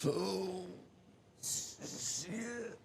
Oh, shit.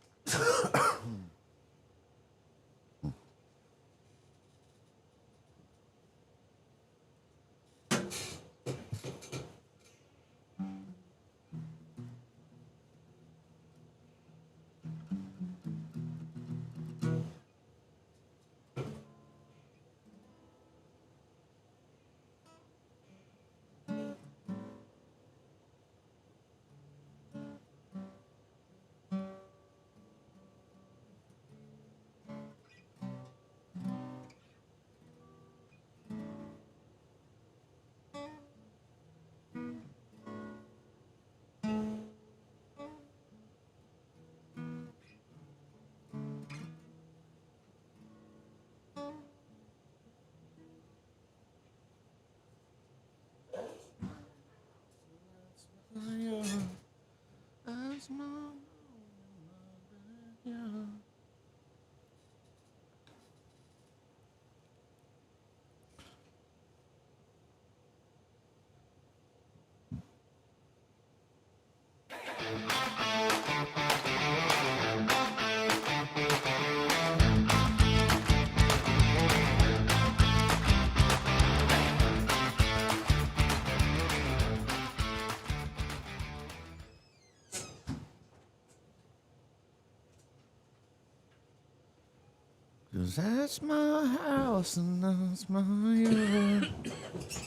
Cause that's my house and that's my yard.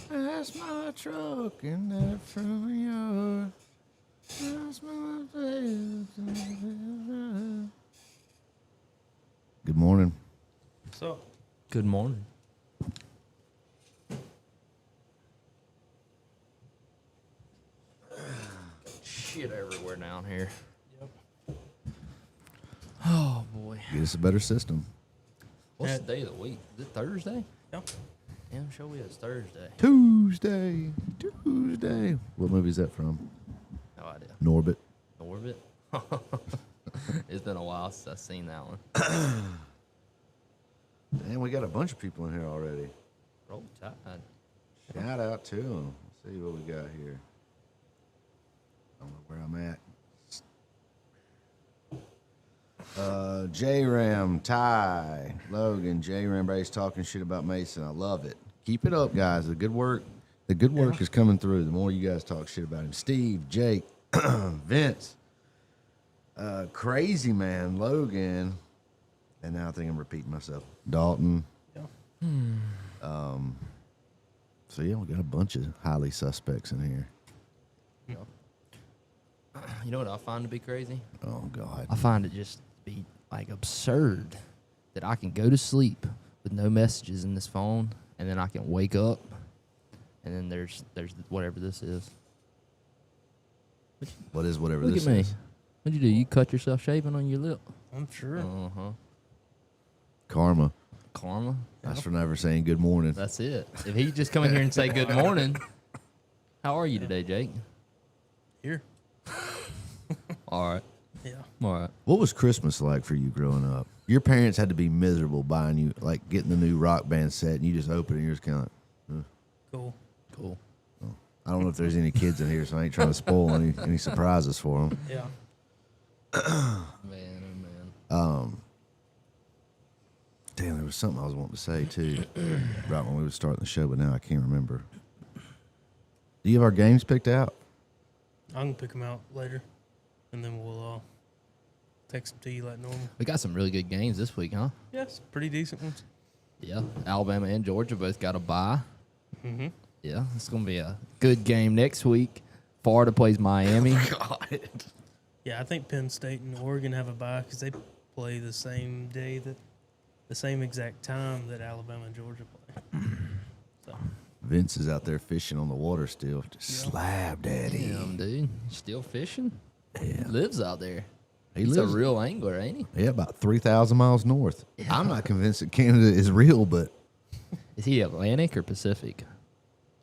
That's my truck in that front yard. That's my place. Good morning. So, Good morning. Shit everywhere down here. yep. Oh boy. Get us a better system. What's the day of the week? Is it Thursday? Yep. Yeah, I'm sure it's Thursday. Tuesday. What movie is that from? No idea. Norbit. Orbit? It's been a while since I've seen that one. Man, we got a bunch of people in here already. Roll Tide. Shout out to them. Let's see what we got here. I don't know where I'm at. J-Ram, Ty, Logan, J-Ram, everybody's talking shit about Mason. I love it. Keep it up, guys. The good work is coming through. The more you guys talk shit about him. Steve, Jake, Vince, Crazy Man, Logan, and now I think I'm repeating myself. Dalton. Yeah. So yeah, we got a bunch of highly suspects in here. You know what I find to be crazy? Oh God. I find it just to be like absurd that I can go to sleep with no messages in this phone, and then I can wake up, and then there's whatever this is. What is whatever Look this at me. is? What'd you do? You cut yourself shaving on your lip? I'm sure. Uh-huh. Karma. Karma. That's for never saying good morning. That's it. If he just come in here and say good morning, how are you today, Jake? Here. All right. Yeah. All right. What was Christmas like for you growing up? Your parents had to be miserable buying you, like getting the new Rock Band set, and you just open it and you're just kind of like, Cool. Cool. I don't know if there's any kids in here, so I ain't trying to spoil any surprises for them. Yeah. Man, oh man. Damn, there was something I was wanting to say too, right when we were starting the show, but now I can't remember. Do you have our games picked out? I can pick them out later, and then we'll text them to you like normal. We got some really good games this week, huh? Yes, pretty decent ones. Yeah. Alabama and Georgia both got a bye. Mm-hmm. Yeah, it's going to be a good game next week. Florida plays Miami. God. Yeah, I think Penn State and Oregon have a bye because they play the same day the same exact time that Alabama and Georgia play. So Vince is out there fishing on the water still. Just slab daddy. Damn, dude. Still fishing? Yeah. Lives out there. He He's lives a real angler, ain't he? Yeah, about 3,000 miles north. I'm not convinced that Canada is real, but Is he Atlantic or Pacific?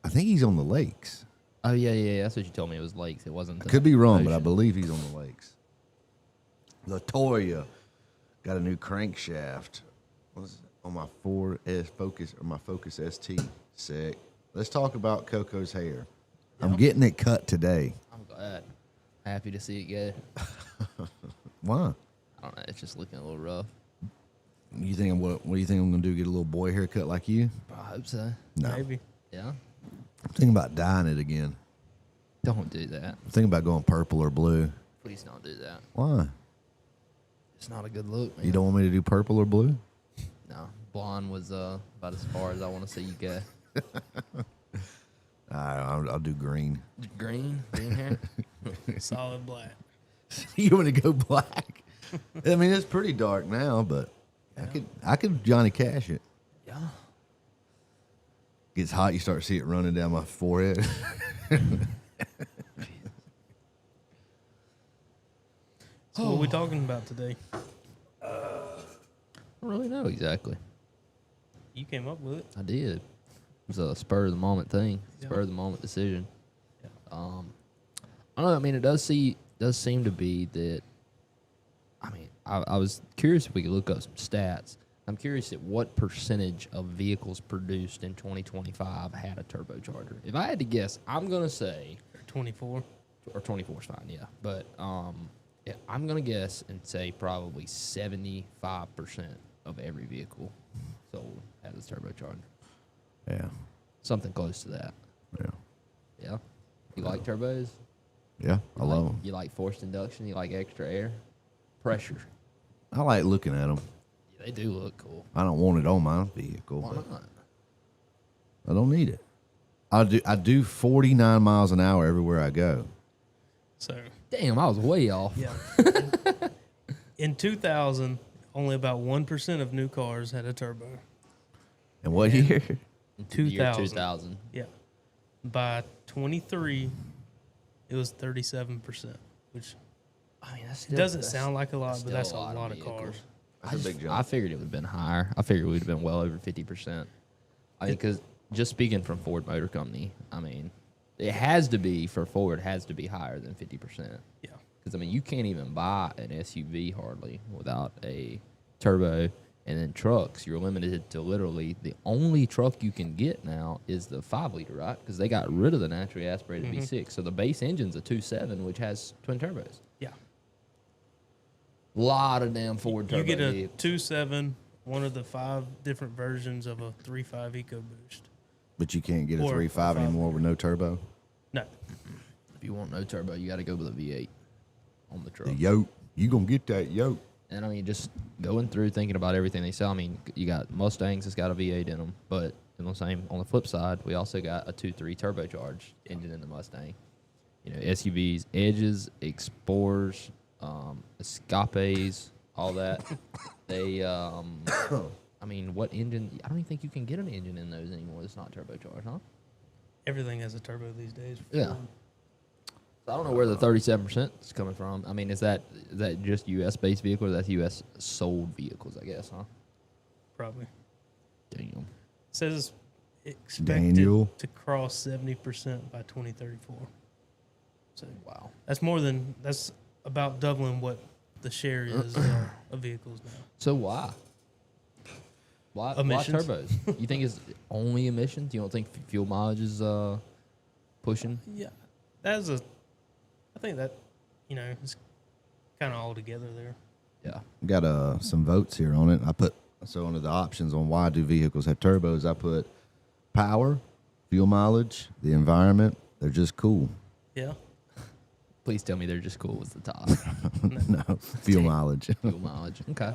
I think he's on the lakes. Oh, yeah. That's what you told me. It was lakes. It wasn't. I could be wrong, but I ocean. believe he's on the lakes. Latoya got a new crankshaft. What's it? On my Focus ST. Sick. Let's talk about Coco's hair. I'm getting it cut today. I'm glad. happy to see it go. Why? I don't know. It's just looking a little rough. You think what do you think I'm gonna do? Get a little boy haircut like you? I hope so. No. Maybe. Yeah. I'm thinking about dyeing it again. Don't do that. I'm thinking about going purple or blue. Please don't do that. Why? It's not a good look, man. You don't want me to do purple or blue? No. Blonde was about as far as I want to see you go. I'll do green. Green hair. Solid black. You want to go black? I mean, it's pretty dark now, but I could Johnny Cash it. Yeah. Gets hot, you start to see it running down my forehead. So what are we talking about today? I don't really know exactly. You came up with it. I did. It was a spur of the moment thing. Yeah. Spur of the moment decision. Yeah. I don't know. I mean, it does seem to be that. I mean, I was curious if we could look up some stats. I'm curious at what percentage of vehicles produced in 2025 had a turbocharger. If I had to guess, I'm gonna say 24. or 24 is fine, yeah. But yeah, I'm gonna guess and say probably 75% of every vehicle sold has a turbocharger. Yeah. Something close to that. Yeah. Yeah. You like turbos? Yeah, I love them. You like forced induction? You like extra air? Pressure. I like looking at them. Yeah, they do look cool. I don't want it on my vehicle, Why but not? I don't need it. I do 49 miles an hour everywhere I go. So Damn, I was way off. yeah. In 2000, only about 1% of new cars had a turbo. And what year? The year 2000. 2000. Yeah. By 23, it was 37%, which I mean, that's doesn't sound like a lot, but still that's a a lot of lot of vehicles. cars. That's a big jump. I figured it would have been higher. I figured we'd have been well over 50%. I mean, because just speaking from Ford Motor Company, I mean, it has to be, for Ford, has to be higher than 50%. Yeah. Because, I mean, you can't even buy an SUV hardly without a turbo. And then trucks, you're limited to literally the only truck you can get now is the 5-liter, right? Because they got rid of the naturally aspirated V6. So the base engine's a 2.7, which has twin turbos. Yeah. Lot of damn Ford turbo You get a vehicles. 2.7, one of the 5 different versions of a 3.5 EcoBoost. But you can't get a Or 3.5 anymore 5. with no turbo. No. If you want no turbo, you got to go with a V8 on the truck. The yoke. You going to get that yoke. And I mean, just going through thinking about everything they sell. I mean, you got Mustangs that's got a V8 in them, but on the flip side, we also got a 2.3 turbocharged engine in the Mustang. You know, SUVs, Edges, Explorers, Escapes, all that. They, I mean, what engine? I don't even think you can get an engine in those anymore that's not turbocharged, huh? Everything has a turbo these days. Yeah. I don't know where the 37% is coming from. I mean, is that just U.S.-based vehicles, or that's U.S. sold vehicles, I guess, huh? Probably. Damn. It says expected Daniel. to cross 70% by 2034. So Wow. that's about doubling what the share is of vehicles now. So why? Why Emissions. turbos? You think it's only emissions? You don't think fuel mileage is pushing? Yeah. I think that, it's kind of all together there. Yeah. Got some votes here on it. So under the options on why do vehicles have turbos, I put power, fuel mileage, the environment. They're just cool. Yeah. Please tell me they're just cool with the top. No, fuel mileage. Fuel mileage. Okay.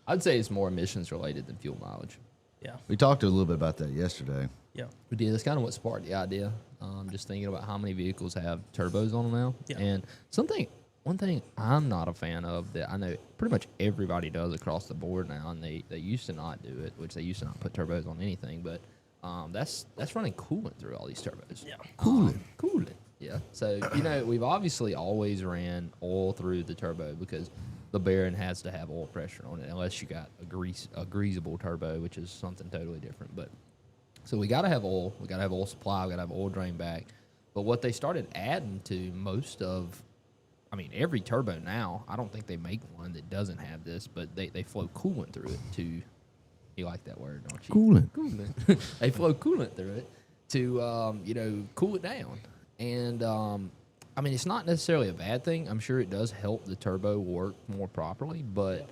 I'd say it's more emissions related than fuel mileage. Yeah. We talked a little bit about that yesterday. Yeah. We did. That's kind of what sparked the idea. Just thinking about how many vehicles have turbos on them now. Yeah. And one thing I'm not a fan of that I know pretty much everybody does across the board now, and they used to not do it, which they used to not put turbos on anything, but that's running coolant through all these turbos. Yeah. Coolant. Yeah. So, we've obviously always ran oil through the turbo because the bearing has to have oil pressure on it unless you got a greasable turbo, which is something totally different. But so we got to have oil. We got to have oil supply. We got to have oil drain back. But what they started adding to every turbo now, I don't think they make one that doesn't have this, but they flow coolant through it to, you like that word, don't you? Coolant. They flow coolant through it to, cool it down. And I mean, it's not necessarily a bad thing. I'm sure it does help the turbo work more properly, but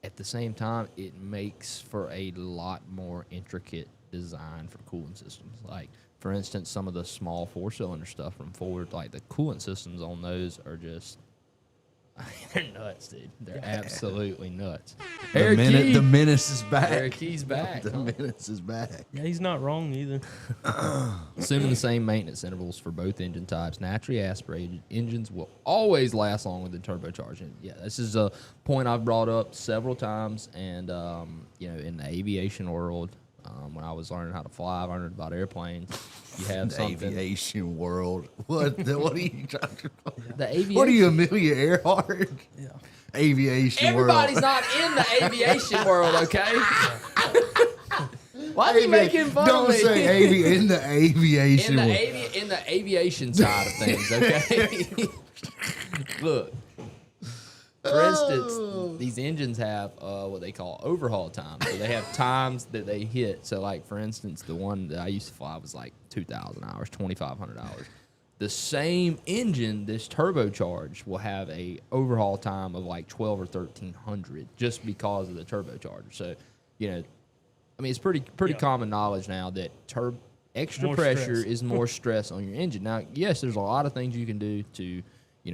at the same time, it makes for a lot more intricate design for cooling systems. Like, for instance, some of the small 4-cylinder stuff from Ford, like the coolant systems on those are just, they're nuts, dude. They're absolutely nuts. The menace is back. Eric Key's back. The menace is back. Yeah, he's not wrong either. Assuming the same maintenance intervals for both engine types, naturally aspirated engines will always last longer than turbocharged. Yeah, this is a point I've brought up several times, and in the aviation world, when I was learning how to fly, I learned about airplanes. You have The something. aviation world. What are you talking about? The aviation. What are you, Amelia Earhart? Yeah. Aviation Everybody's world. not in the aviation world, okay? Why are you making fun Don't of me? say in the aviation world. In the aviation side of things, okay? Look, for instance, these engines have what they call overhaul time. So they have times that they hit. So, like, for instance, the one that I used to fly was like 2,000 hours, 2,500 hours. The same engine, this turbocharged, will have a overhaul time of like 12 or 1,300 just because of the turbocharger. So, I mean, it's pretty common knowledge now that extra More pressure stress. is more stress on your engine. Now, yes, there's a lot of things you can do to,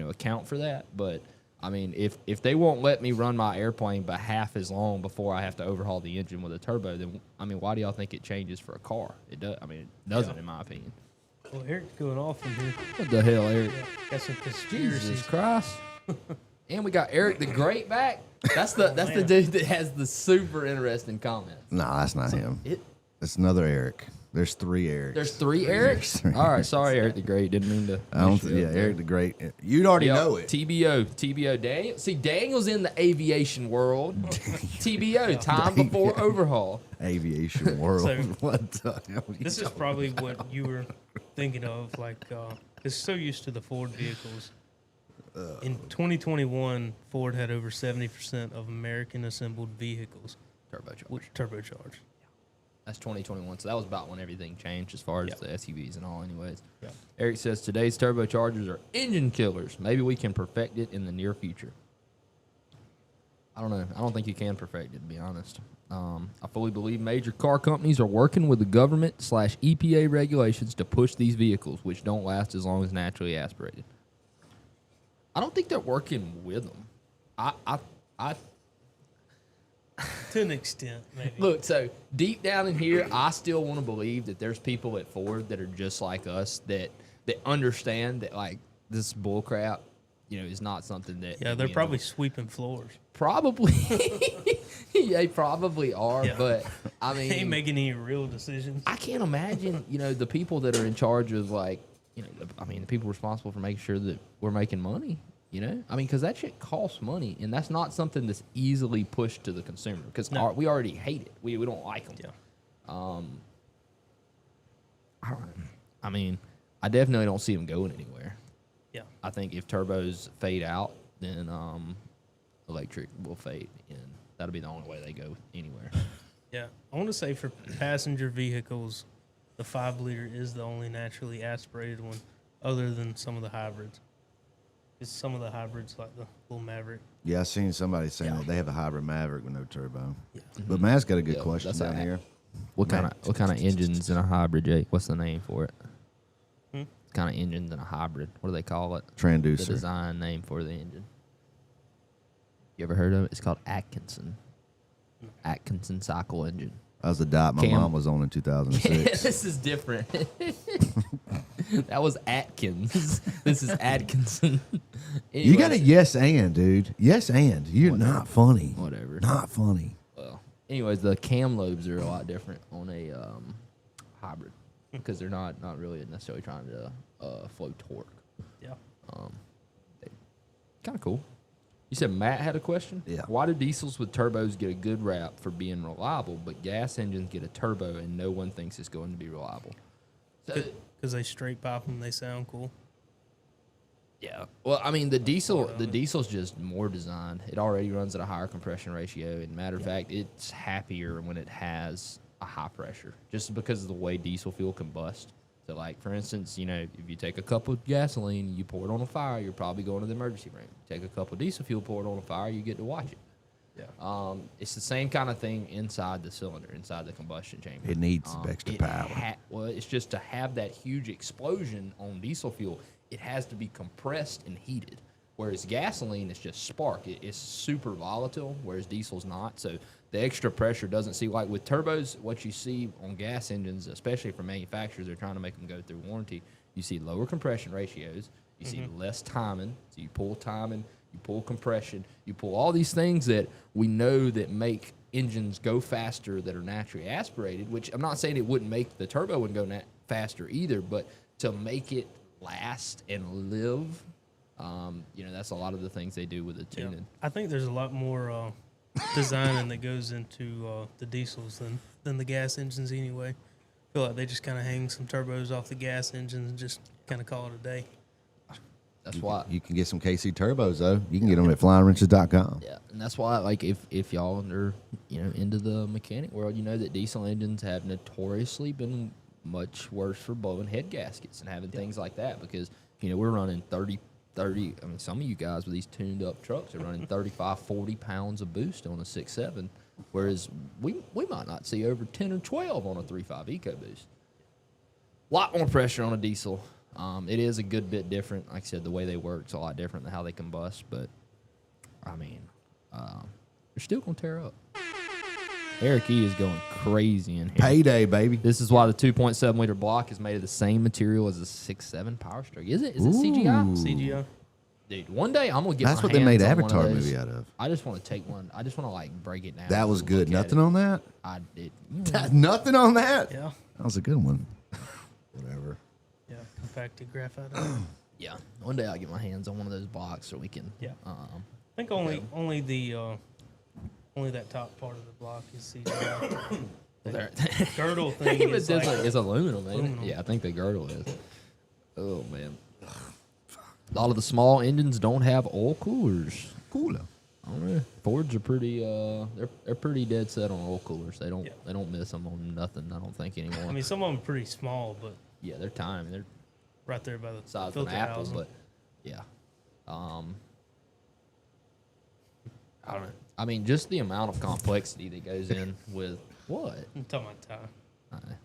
account for that. But I mean, if they won't let me run my airplane by half as long before I have to overhaul the engine with a turbo, then I mean, why do y'all think it changes for a car? It does. I mean, it doesn't, in my opinion. Well, Eric's going off in here. What the hell, Eric? Got some conspiracies. Jesus Christ! And we got Eric the Great back. That's the dude that has the super interesting comments. No, that's not him. It, It's another Eric. There's 3 Erics. there's 3 Erics. Three All right, sorry, Eric the Great. Didn't mean to. I don't. mess you up there. Eric the Great. You'd already Yep, know it. TBO, Daniel. See, Daniel's in the aviation world. TBO, time before overhaul. Aviation world. So, What the hell? Are you This is probably what you were thinking of. Like, it's so used to the Ford vehicles. In 2021, Ford had over 70% of American-assembled vehicles Turbocharged. turbocharged. That's 2021, so that was about when everything changed as far as Yep. the SUVs and all anyways. Yep. Eric says, today's turbochargers are engine killers. Maybe we can perfect it in the near future. I don't know. I don't think you can perfect it, to be honest. I fully believe major car companies are working with the government/EPA regulations to push these vehicles, which don't last as long as naturally aspirated. I don't think they're working with them. I To an extent, maybe. Look, so deep down in here, I still want to believe that there's people at Ford that are just like us that understand that, like, this bull crap, is not something that. Yeah, they're probably sweeping floors. Probably. They probably are, Yeah. but I mean, They ain't making any real decisions. I can't imagine, the people that are in charge of, like, the people responsible for making sure that we're making money. I mean, because that shit costs money, and that's not something that's easily pushed to the consumer because No. we already hate it. We don't like them. Yeah. I don't know. I mean, I definitely don't see them going anywhere. Yeah. I think if turbos fade out, then electric will fade, and that'll be the only way they go anywhere. Yeah. I want to say for passenger vehicles, the 5-liter is the only naturally aspirated one, other than some of the hybrids. Because some of the hybrids, like the little Maverick. Yeah, I seen somebody saying that they have a hybrid Maverick with no turbo. Yeah. But Matt's got a good Yeah, question that's down all right. here. What kind of engines in a hybrid, Jake? What's the name for it? Hmm? Kind of engines in a hybrid. What do they call it? The Transducer. design name for the engine. You ever heard of it? It's called Atkinson. Atkinson cycle engine. That was the dot my Cam- mom was on in 2006. This is different. That was Atkins. This is Atkinson. You got a Anyways, yes and, dude. Yes and. You're not funny. Whatever. Not funny. Well, anyways, the cam lobes are a lot different on a hybrid because they're not really necessarily trying to flow torque. Yeah. Kind of cool. You said Matt had a question? Yeah. Why do diesels with turbos get a good rap for being reliable, but gas engines get a turbo and no one thinks it's going to be reliable? So, Because they straight pipe them, they sound cool. yeah. Well, I mean, the diesel's just more designed. It already runs at a higher compression ratio. And matter of fact, it's happier when it has a high pressure, just because of the way diesel fuel combusts. So, like, for instance, you know, if you take a cup of gasoline, you pour it on a fire, you're probably going to the emergency room. Take a cup of diesel fuel, pour it on a fire, you get to watch it. Yeah. It's the same kind of thing inside the cylinder, inside the combustion chamber. It needs extra power. Well, it's just to have that huge explosion on diesel fuel, it has to be compressed and heated. Whereas gasoline is just spark. It's super volatile, whereas diesel's not. So the extra pressure doesn't see, like with turbos, what you see on gas engines, especially for manufacturers, they're trying to make them go through warranty. You see lower compression ratios. You see less timing. So you pull timing, you pull compression, you pull all these things that we know that make engines go faster that are naturally aspirated, which I'm not saying it wouldn't make the turbo wouldn't go faster either, but to make it last and live, you know, that's a lot of the things they do with the tuning. Yeah. I think there's a lot more designing that goes into the diesels than the gas engines anyway. I feel like they just kind of hang some turbos off the gas engines and just kind of call it a day. That's why You can get some KC turbos though. You can get them at flyingwrenches.com. Yeah, and that's why, like, if y'all are, you know, into the mechanic world, you know that diesel engines have notoriously been much worse for blowing head gaskets and having things like that because, you know, we're running 30, I mean, some of you guys with these tuned up trucks are running 35, 40 pounds of boost on a 6.7, whereas we might not see over 10 or 12 on a 3.5 EcoBoost. A lot more pressure on a diesel. It is a good bit different. Like I said, the way they work is a lot different than how they combust, but, I mean, they're still going to tear up. Eric E. is going crazy in here. Payday, baby. This is why the 2.7 liter block is made of the same material as a 6.7 PowerStroke. Is it? Is it CGI? CGI. Dude, one day I'm gonna get. That's my what they made hands on one Avatar of those. movie out of. I just want to take one. I just want to like break it down. That was and good. look at Nothing it. on that? I did. Nothing on that? Yeah. That was a good one. Whatever. Yeah. Compacted graphite. Yeah. One day I'll get my hands on one of those blocks so we can. Yeah. I think only that top part of the block is CGI. The girdle thing is like, it's aluminum, ain't aluminum. it? Yeah, I think the girdle is. Oh man. A lot of the small engines don't have oil coolers. Cooler. I don't know. Fords are pretty. They're pretty dead set on oil coolers. They don't. Yeah. They don't miss them on nothing. I don't think anymore. I mean, some of them are pretty small, but yeah, they're tiny. They're right there by the size of filter an apple, housing. but yeah. I don't know. I mean, just the amount of complexity that goes in with what? I'm talking about time.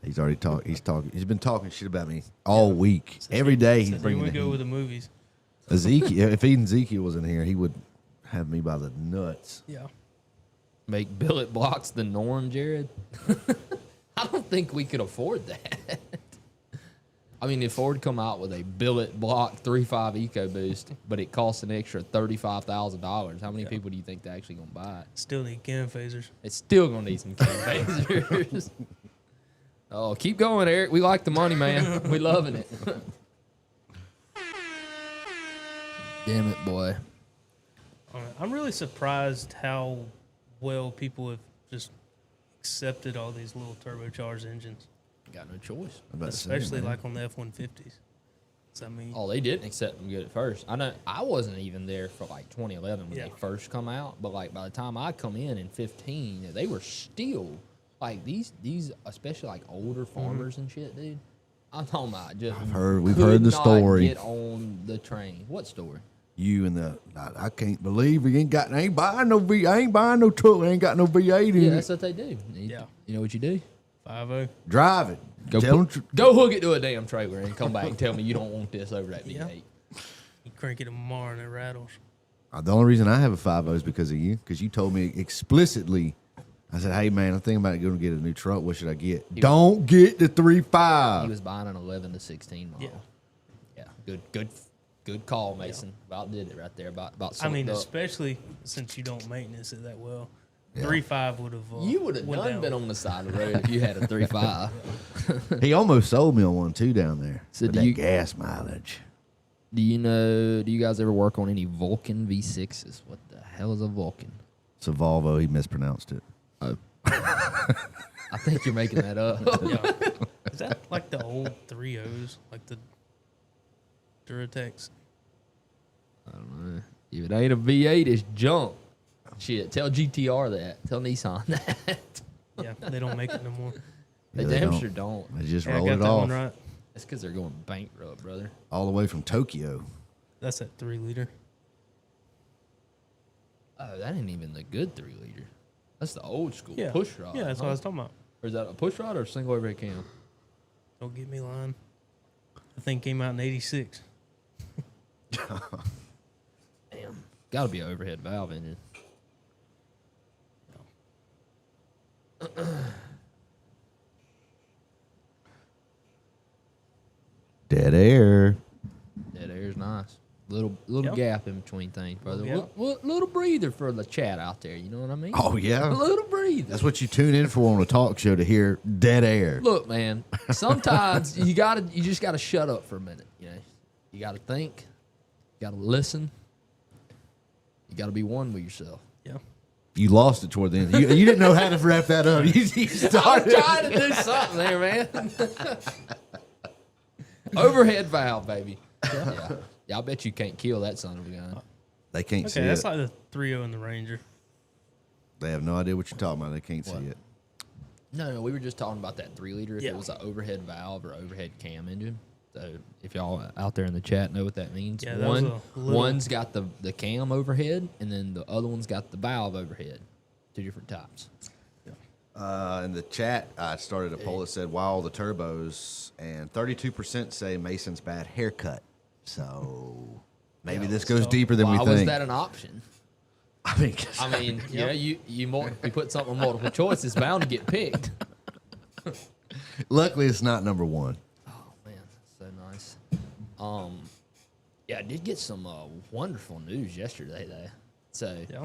He's already talked. He's been talking shit about me all week. Every day he's Here bringing we the go heat. with the movies. Ezekiel. If Ezekiel was in here, he would have me by the nuts. Yeah. Make billet blocks the norm, Jared? I don't think we could afford that. I mean, if Ford come out with a billet block 3.5 EcoBoost, but it costs an extra $35,000, how many people do you think they're actually going to buy it? Still need cam phasers. It's still going to need some phasers. Oh, keep going, Eric. We like the money, man. We loving it. Damn it, boy. I'm really surprised how well people have just accepted all these little turbocharged engines, Got no choice. I'm about to say, especially man. like on the F-150s. So, I mean, Oh, they didn't accept them good at first. I know I wasn't even there for like 2011 when Yeah. they first come out, but like by the time I come in 15, they were still like these especially like older farmers and shit, dude. I'm talking about just we've could heard the not story. Get on the train. What story? You and the I can't believe we I ain't buying no truck. I ain't got no V8 in Yeah, it. that's what they do. Yeah. You know what you do? 5.0. Drive it. Go Tell 'em go hook it to a damn trailer and come back and tell me you don't want this over that V8. Yeah. You crank it tomorrow and it rattles. The only reason I have a 5.0 is because of you, because you told me explicitly. I said, "Hey man, I'm thinking about going to get a new truck. What should I get? Don't get the He 3.5." was buying an 11 to 16 model. Yeah. Yeah. Good call, Mason. About did it right there. About I mean, summed up. especially since you don't maintenance it that well. Yeah. 3.5 would have. You would have went done down. been on the side of the road if you had a 3.5. He almost sold me on one too down there. So for do that you- gas mileage? Do you guys ever work on any Vulcan V6s? What the hell is a Vulcan? It's a Volvo. He mispronounced it. Oh. I think you're making that up. Yeah. Is that like the old 3.0s? Like the Duratex? I don't know. If it ain't a V8, it's junk. Shit, tell GTR that. Tell Nissan that. Yeah, they don't make it no more. They Yeah, they damn don't. sure don't. They just Hey, I roll got it that off. one right. It's because they're going bankrupt, brother. All the way from Tokyo. That's that 3-liter. Oh, that ain't even the good 3-liter. That's the old school Yeah. push rod. Yeah, that's what I was talking about. Or is that a push rod or a single overhead cam? Don't get me lying. The thing came out in 86. Damn. Got to be an overhead valve engine. Dead air. That air's nice. Little Yep. gap in between things, brother. Yep. Little breather for the chat out there. You know what I mean? Oh, A yeah. little breather. That's what you tune in for on a talk show, to hear dead air. Look, man. Sometimes you just gotta shut up for a minute. You know, you gotta think. You gotta listen. You gotta be one with yourself. Yeah. You lost it toward the end. You didn't know how to wrap that up. You I started. was trying to do something there, man. Overhead valve, baby. Yeah, I bet you can't kill that son of a gun. They can't see Okay, that's it. like the 3.0 in the Ranger. They have no idea what you're talking about. They can't see it. No, we were just talking about that 3-liter. If Yeah. it was an overhead valve or overhead cam engine. So if y'all out there in the chat know what that means, Yeah, that was a little- one's got the cam overhead, and then the other one's got the valve overhead. Two different types. In the chat, I started a poll that said, "Why all the turbos?" And 32% say Mason's bad haircut. So maybe this goes deeper than Why we was think. that an option? I mean, I mean, you know, you put something multiple choice, it's bound to get picked. luckily it's not number one. Oh man, that's so nice. Yeah, I did get some wonderful news yesterday though. So, Yeah.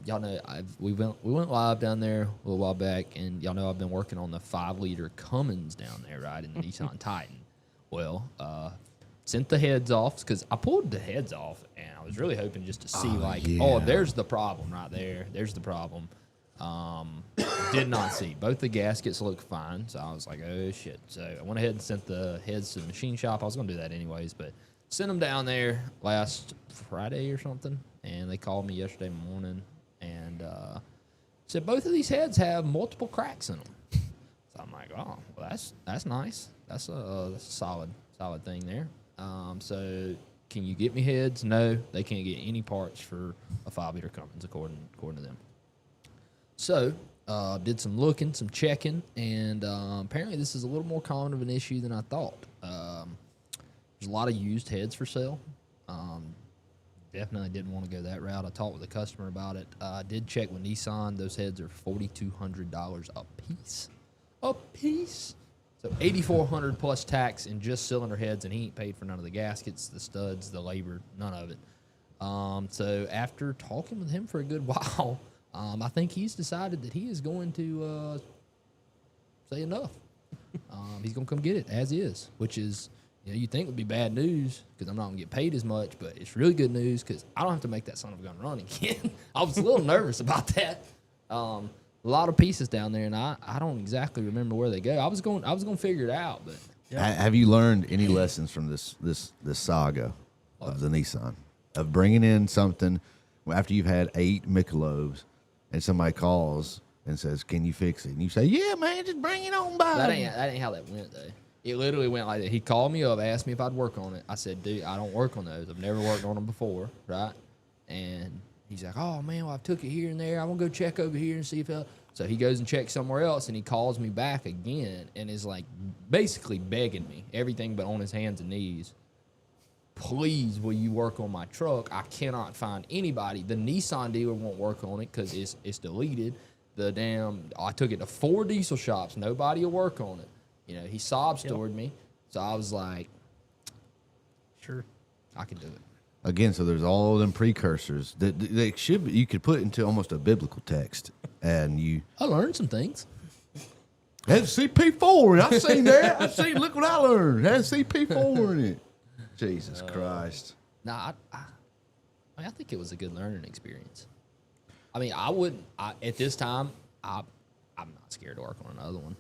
y'all know we went live down there a little while back, and y'all know I've been working on the 5-liter Cummins down there, right, in the Nissan Titan. Well, sent the heads off because I pulled the heads off, and I was really hoping just to see yeah. there's the problem right there. There's the problem. Did not see. Both the gaskets look fine, so I was like, oh shit. So I went ahead and sent the heads to the machine shop. I was gonna do that anyways, but sent them down there last Friday or something, and they called me yesterday morning and said both of these heads have multiple cracks in them. So I'm like, oh, well, that's nice. That's a solid thing there. So can you get me heads? No, they can't get any parts for a 5-liter Cummins according to them. So did some looking, some checking, and apparently this is a little more common of an issue than I thought. There's a lot of used heads for sale. Definitely didn't want to go that route. I talked with a customer about it. I did check with Nissan. Those heads are $4,200 a piece. A piece. So $8,400 plus tax in just cylinder heads, and he ain't paid for none of the gaskets, the studs, the labor, none of it. So after talking with him for a good while, I think he's decided that he is going to say enough. He's going to come get it as is, which is, you think would be bad news because I'm not going to get paid as much, but it's really good news because I don't have to make that son of a gun run again. I was a little nervous about that. A lot of pieces down there, and I don't exactly remember where they go. I was going to figure it out, but Have you learned any lessons from this saga of the Nissan, of bringing in something after you've had 8 Michelobs and somebody calls and says, "Can you fix it?" And you say, "Yeah, man, just bring it on by." that ain't how that went though. It literally went like that. He called me up, asked me if I'd work on it. I said, "Dude, I don't work on those. I've never worked on them before, right?" And he's like, "Oh man, well, I took it here and there. I'm gonna go check over here and see if." So he goes and checks somewhere else, and he calls me back again, and is like basically begging me, everything but on his hands and knees. Please, will you work on my truck? I cannot find anybody. The Nissan dealer won't work on it because it's deleted. I took it to 4 diesel shops. Nobody will work on it. He sob-stored me. So I was like, Sure. I can do it. Again, so there's all them precursors that they should be, you could put into almost a biblical text, and you I learned some things. had CP4. I've seen that. I've seen. Look what I learned. Had CP4 in it. Jesus Christ. Nah, I think it was a good learning experience. I mean, I wouldn't. at this time, I'm not scared to work on another one.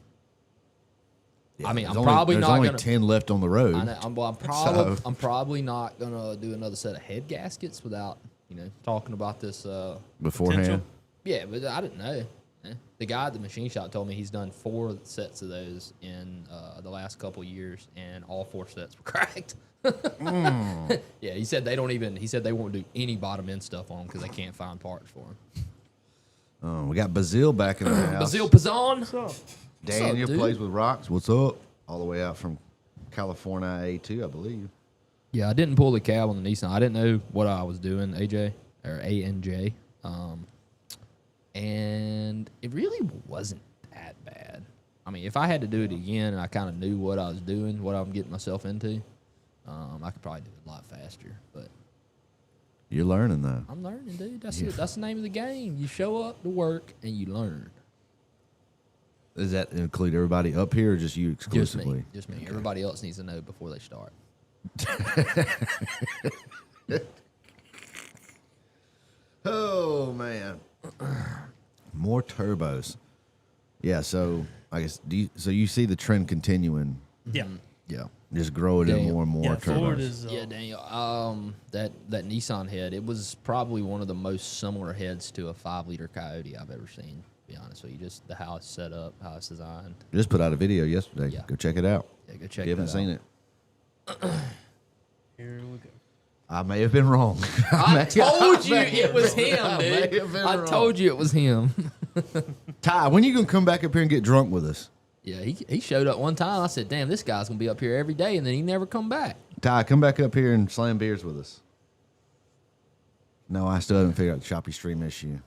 Yeah, I mean, there's I'm probably there's not only gonna. 10 left on the road. I know, I'm probably not gonna do another set of head gaskets without talking about this beforehand. Potential. Yeah, but I didn't know. The guy at the machine shop told me he's done 4 sets of those in the last couple years, and all 4 sets were cracked. Yeah, he said they don't even. He said they won't do any bottom end stuff on them because they can't find parts for them. We got Bazil back in the house. Bazil Pazan. What's up? Daniel dude? plays with rocks. What's up? All the way out from California A2, I believe. Yeah, I didn't pull the cab on the Nissan. I didn't know what I was doing, AJ or ANJ, and it really wasn't that bad. I mean, if I had to do it again and I kind of knew what I was doing, what I'm getting myself into, I could probably do it a lot faster. But You're learning, though. I'm learning, dude. That's it. That's the name of the game. You show up to work and you learn. Does that include everybody up here or just you exclusively? Just me. Everybody else needs to know before they start. Oh, man. More turbos. Yeah, so I guess so you see the trend continuing. Yeah. Yeah. Just grow it in Damn. more and more Yeah, turbos. Ford is. Yeah, Daniel. That Nissan head, it was probably one of the most similar heads to a 5-liter Coyote I've ever seen. To be honest with you, just how it's set up, how it's designed. Just put out a video yesterday. Yeah. Go check it out. Yeah, go check. If you haven't seen it. Here we go. I may have been wrong. I told you may have it was been him, wrong. I may dude. have been I wrong. told you it was him. Ty, when you gonna come back up here and get drunk with us? Yeah, he showed up one time. I said, "Damn, this guy's gonna be up here every day," and then he never come back. Ty, come back up here and slam beers with us. No, I still haven't figured out the choppy stream issue.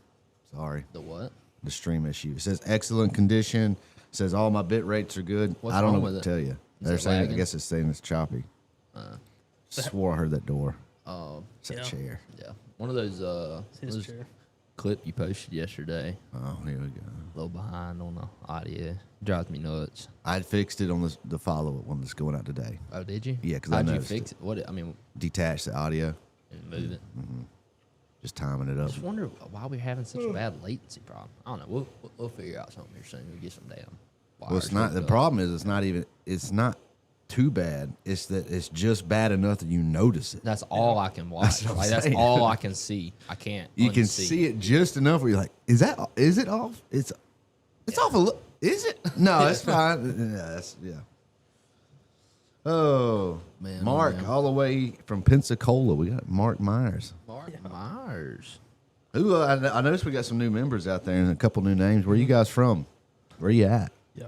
Sorry. The what? The stream issue. It says excellent condition. It says all my bit rates are good. What's I don't wrong know with what it? to tell you. Is They're it saying, I lagging? guess it's saying it's choppy. Swore I heard that door. Oh, It's that Yeah. chair. yeah. One of those His those chair. clip you posted yesterday. Oh, here we go. A little behind on the audio. Drives me nuts. I fixed it on the follow-up one that's going out today. Oh, did you? Yeah, 'cause I how'd you noticed fix it? What? I mean, Detach the audio. move it. Just timing it I up. just wonder why we're having such a bad latency problem. I don't know. We'll figure out something here soon. We'll get some damn. Well, it's wires not. hooked The up. problem is it's not too bad. It's that it's just bad enough that you notice it. That's all I can watch. what I'm That's saying. all I can see. I can't. You can unsee. see it just enough where you're like, is it off? It's off a little. Is it? No, it's fine. Yeah. Oh, Man, oh, Mark, man. all the way from Pensacola. We got Mark Myers. Mark Myers. Who I noticed we got some new members out there and a couple new names. Where you guys from? Where you at? Yeah.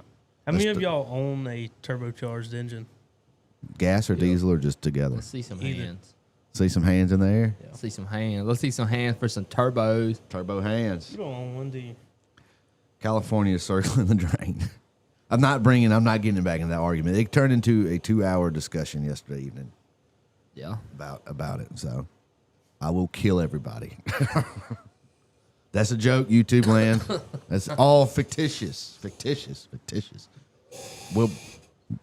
How many That's of y'all own a turbocharged engine? Gas or diesel or just together? Let's see some Either. hands. See some hands in the air. Yeah. Let's see some hands. Let's see some hands for some turbos. Turbo hands. You don't own one, do you? California is circling the drain. I'm not getting back in that argument. It turned into a 2-hour discussion yesterday evening Yeah. about it. So I will kill everybody. That's a joke, YouTube land. That's all fictitious. Well,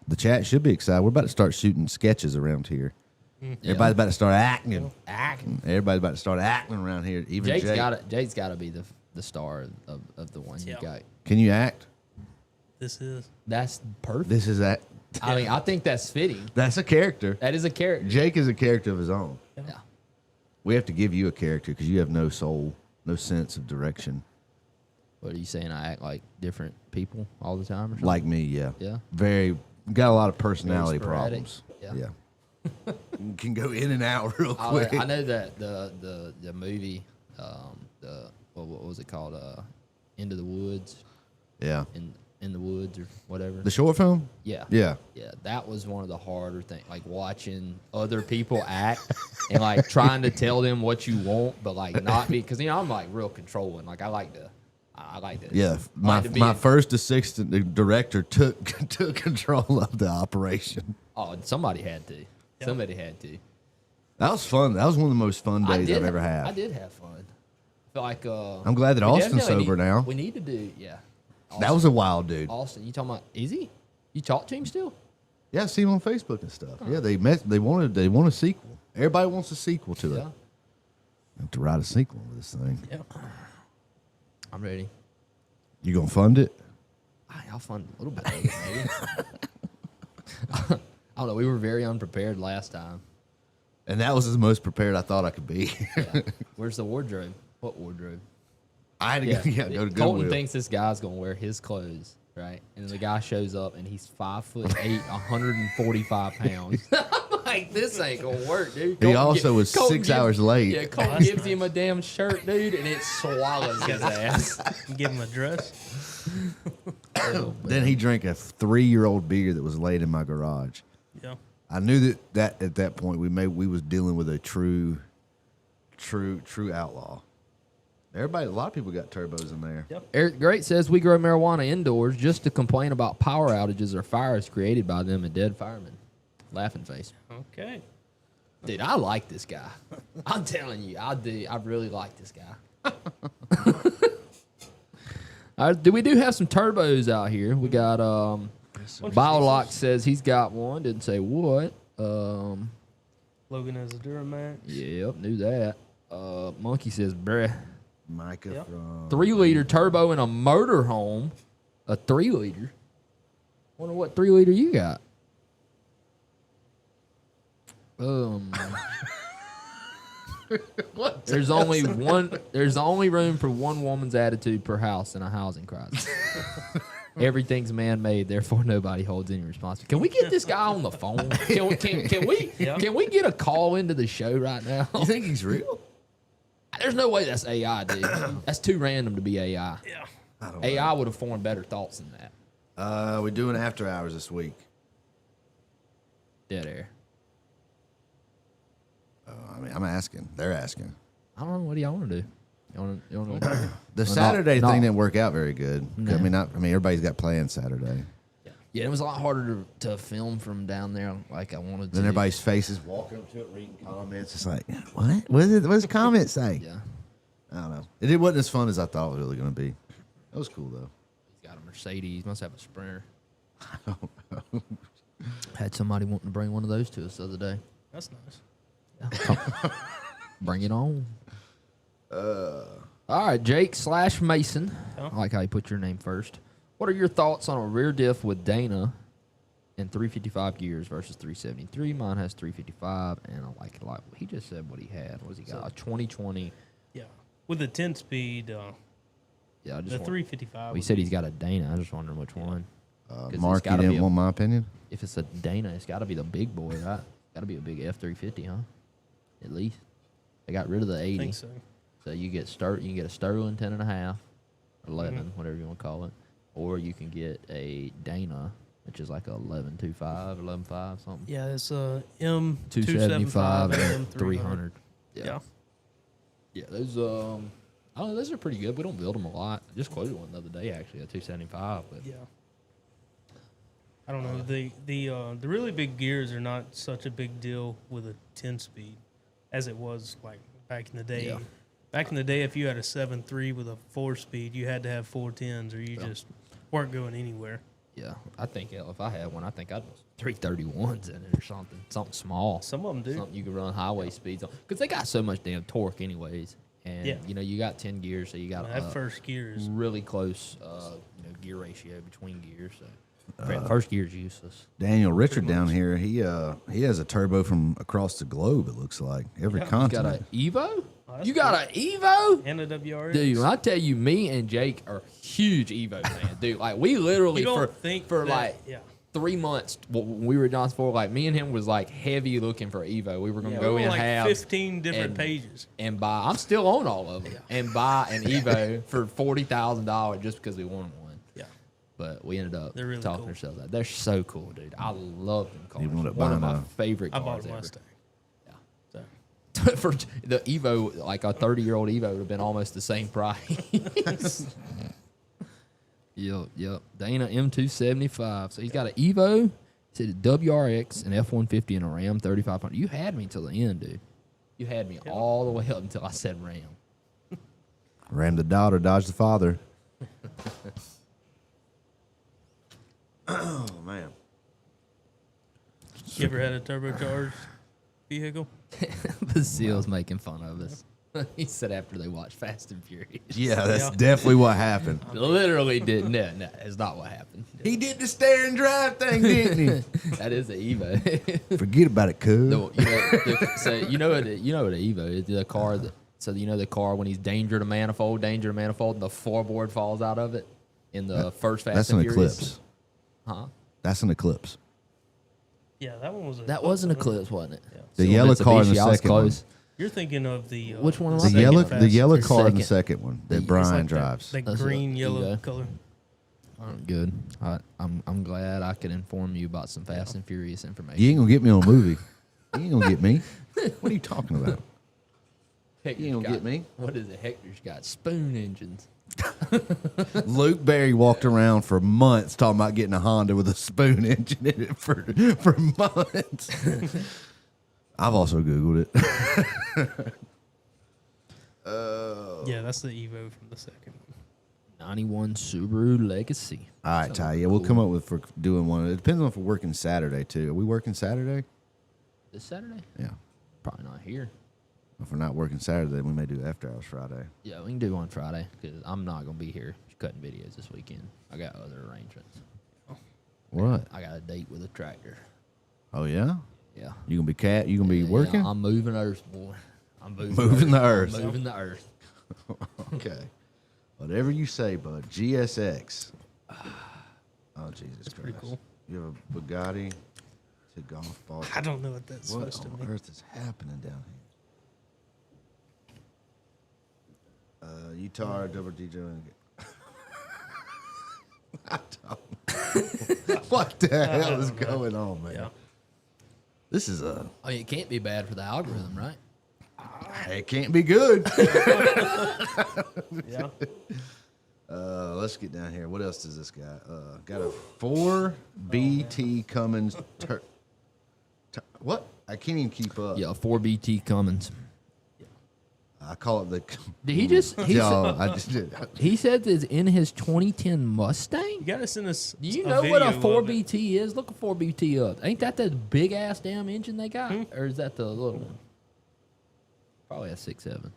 the chat should be excited. We're about to start shooting sketches around here. Everybody's about to start acting. Everybody's about to start acting around here. Even Jake's Jake. Jake's got to be the star of the one Yeah. you got. Can you act? This is. That's perfect. This is that. I mean, I think that's fitting. That's a character. That is a character. Jake is a character of his own. Yeah. We have to give you a character because you have no soul, no sense of direction. What are you saying? I act like different people all the time or something? Like me, yeah. Yeah. Got a lot of personality Very sporadic. problems. Yeah. Can go in and out real quick. I know that the movie, what was it called? Into the Woods, Yeah. in the woods or whatever. The short film? Yeah. Yeah. Yeah, that was one of the harder things, like watching other people act and like trying to tell them what you want, but like not be, because I'm like real controlling. Like I like to. Yeah. My first assistant director took control of the operation. Oh, somebody had to. Somebody had to. That was fun. That was one of the most fun days I've ever had. I did have fun. I feel like I'm glad that we Austin's definitely sober now. We need to do That was a wild dude. Austin. You talking about? Is he? You talk to him still? Yeah, I see him on Facebook and stuff. Yeah, they want a sequel. Everybody wants a sequel to it. Yeah. I have to write a sequel to this thing. Yeah. I'm ready. You gonna fund it? I'll fund a little bit of it, maybe. I don't know. We were very unprepared last time. And that was the most prepared I thought I could be. Yeah. Where's the wardrobe? What wardrobe? I had to go to Colton Goodwill. thinks this guy's gonna wear his clothes, right? And then the guy shows up and he's 5'8", 145 pounds. I'm like, this ain't gonna work, dude. He also was 6 hours late. Yeah, Colton gives him a damn shirt, dude, and it swallows his ass. Give him a dress. Then he drank a 3-year-old beer that was laid in my garage. Yeah. I knew that at that point we was dealing with a true outlaw. A lot of people got turbos in there. Yep. Eric Great says we grow marijuana indoors just to complain about power outages or fires created by them and dead firemen. Laughing face. Okay. Dude, I like this guy. I'm telling you, I do. I really like this guy. We do have some turbos out here. We got Biolock says he's got one. Didn't say what. Logan has a Duramax. Yep, knew that. Monkey says, bruh. Micah Yep. from 3-liter turbo in a motorhome. A 3-liter. Wonder what 3-liter you got. There's only room for one woman's attitude per house in a housing crisis. Everything's man-made, therefore nobody holds any responsibility. Can we get this guy on the phone? Can we get a call into the show right now? You think he's real? There's no way that's AI, dude. That's too random to be AI. Yeah. I don't AI would have formed better thoughts than that. know. We're doing after hours this week. Dead air. I mean, I'm asking. They're asking. I don't know. What do y'all want to do? You want to The Saturday no. thing didn't work out very good. No. I mean, everybody's got plans Saturday. Yeah, it was a lot harder to film from down there like I wanted to. Then everybody's faces walking up to it, reading comments. It's like, what? What does the comment say? Yeah. I don't know. It wasn't as fun as I thought it was really going to be. That was cool, though. He's got a Mercedes. Must have a Sprinter. Had somebody wanting to bring one of those to us the other day. That's nice. Bring it on. All right, Jake / Mason. Yeah. I like how you put your name first. What are your thoughts on a rear diff with Dana and 355 gears versus 373? Mine has 355, and I like it a lot. He just said what he had. What has he got? A 2020. Yeah. With the 10-speed, Yeah, I just the want- 355. Well, he would said be- he's got a Dana. I just wondering which one. 'Cause it's Mark, you gotta be didn't want my opinion? If it's a Dana, it's got to be the big boy, right? Got to be a big F350, huh? At least. They got rid of the 80. I think so. So you get you can get a Sterling 10.5, 11, whatever you want to call it, or you can get a Dana, which is like a 11.25, 11.5 something. Yeah, it's M275 and M300. 300. Yeah. Yeah, those I don't know, those are pretty good. We don't build them a lot. I just quoted one the other day actually, a 275, but Yeah. I don't know. The really big gears are not such a big deal with a 10-speed as it was like back in the day. Yeah. Back in the day, if you had a 7.3 with a 4-speed, you had to have 410s or you just weren't going anywhere. yeah, I think if I had one, I think I'd 331s in it or something small. Some of them do. Something you can run highway speeds on because they got so much damn torque anyways. And Yeah. you got 10 gears, so you got That first gear is really close gear ratio between gears. So first gear is useless. Daniel Richard down here, he has a turbo from across the globe, it looks like. Every Yeah. You got continent. an Evo? that's You got an Evo? and a WRX. Dude, when I tell you, me and Jake are huge Evo fans, dude. Like we literally You don't think for that- like yeah. 3 months when we were down for like me and him was like heavy looking for Evo. We were gonna Yeah, go we in were like halves 15 different and- pages. and buy. I'm still on all of them and buy an Evo for $40,000 just because we wanted one. Yeah. But we ended up They're really talking cool. ourselves out. They're so cool, dude. I love them cars. You wound up One of buying my a- favorite I cars bought a ever. Mustang. Yeah. So, For the Evo, like a 30-year-old Evo would have been almost the same price. Yep. Dana M275. So he's got an Evo, he said a WRX, an F-150, and a Ram 3500. You had me till the end, dude. You had me all the way up until I said Ram. Ram the daughter, dodge the father. Oh, man. you ever had a turbocharged vehicle? Basil's making fun of us. He said after they watched Fast and Furious. Yeah, that's Yeah. definitely what happened. Literally didn't. No, that's not what happened. He did the stare and drive thing, didn't he? That is the Evo. Forget about it, cuz. So you know what an Evo is? The car that So you know the car when he's danger to manifold, and the floorboard falls out of it in the first Fast That's and an Furious. Eclipse. Huh? That's an Eclipse. Yeah, that one was. That was an Eclipse, wasn't it? Yeah. The So yellow car in the Mitsubishi, I was second one. close. You're thinking of the Which one am I The second yellow, Fast the yellow and car in the Second. second one that It's Brian like drives. That That's green it. yellow Ego. color. Good. I'm glad I could inform you about some Fast and Furious information. You ain't gonna get me on a movie. You ain't gonna get me. What are you talking about? Hector's You don't got- get me? What is it? Hector's got spoon engines. Luke Berry walked around for months talking about getting a Honda with a spoon engine in it for months. I've also Googled it. Yeah, that's the Evo from the second one. 91 Subaru Legacy. All right, Ty. Yeah, we'll come up with for doing one. It depends on if we're working Saturday too. Are we working Saturday? This Saturday? Yeah. Probably not here. If we're not working Saturday, we may do after hours Friday. Yeah, we can do one Friday because I'm not going to be here cutting videos this weekend. I got other arrangements. What? I got a date with a tractor. Oh yeah. Yeah. You gonna be cat? You gonna be working? Yeah, I'm moving earth, boy. I'm Moving the earth. I'm moving the earth. Okay. Whatever you say, bud. GSX. Oh Jesus That's Christ. pretty cool. You have a Bugatti to golf ball. I don't know what that's What supposed to on mean. earth is happening down here? Utah double DJ. I don't know. What the hell is going on, man? Yeah. This is a. I mean, it can't be bad for the algorithm, right? It can't be good. Yeah. Let's get down here. What else does this guy? Got a 4BT Cummins. What? I can't even keep up. Yeah, 4BT Cummins. I call it the. Did he just? I just did. He said it's in his 2010 You Mustang. gotta send us. Do you a know what a video of it. 4BT is? Look a 4BT up. Ain't that the big ass damn engine they got, or is that the little one? Probably a 6.7.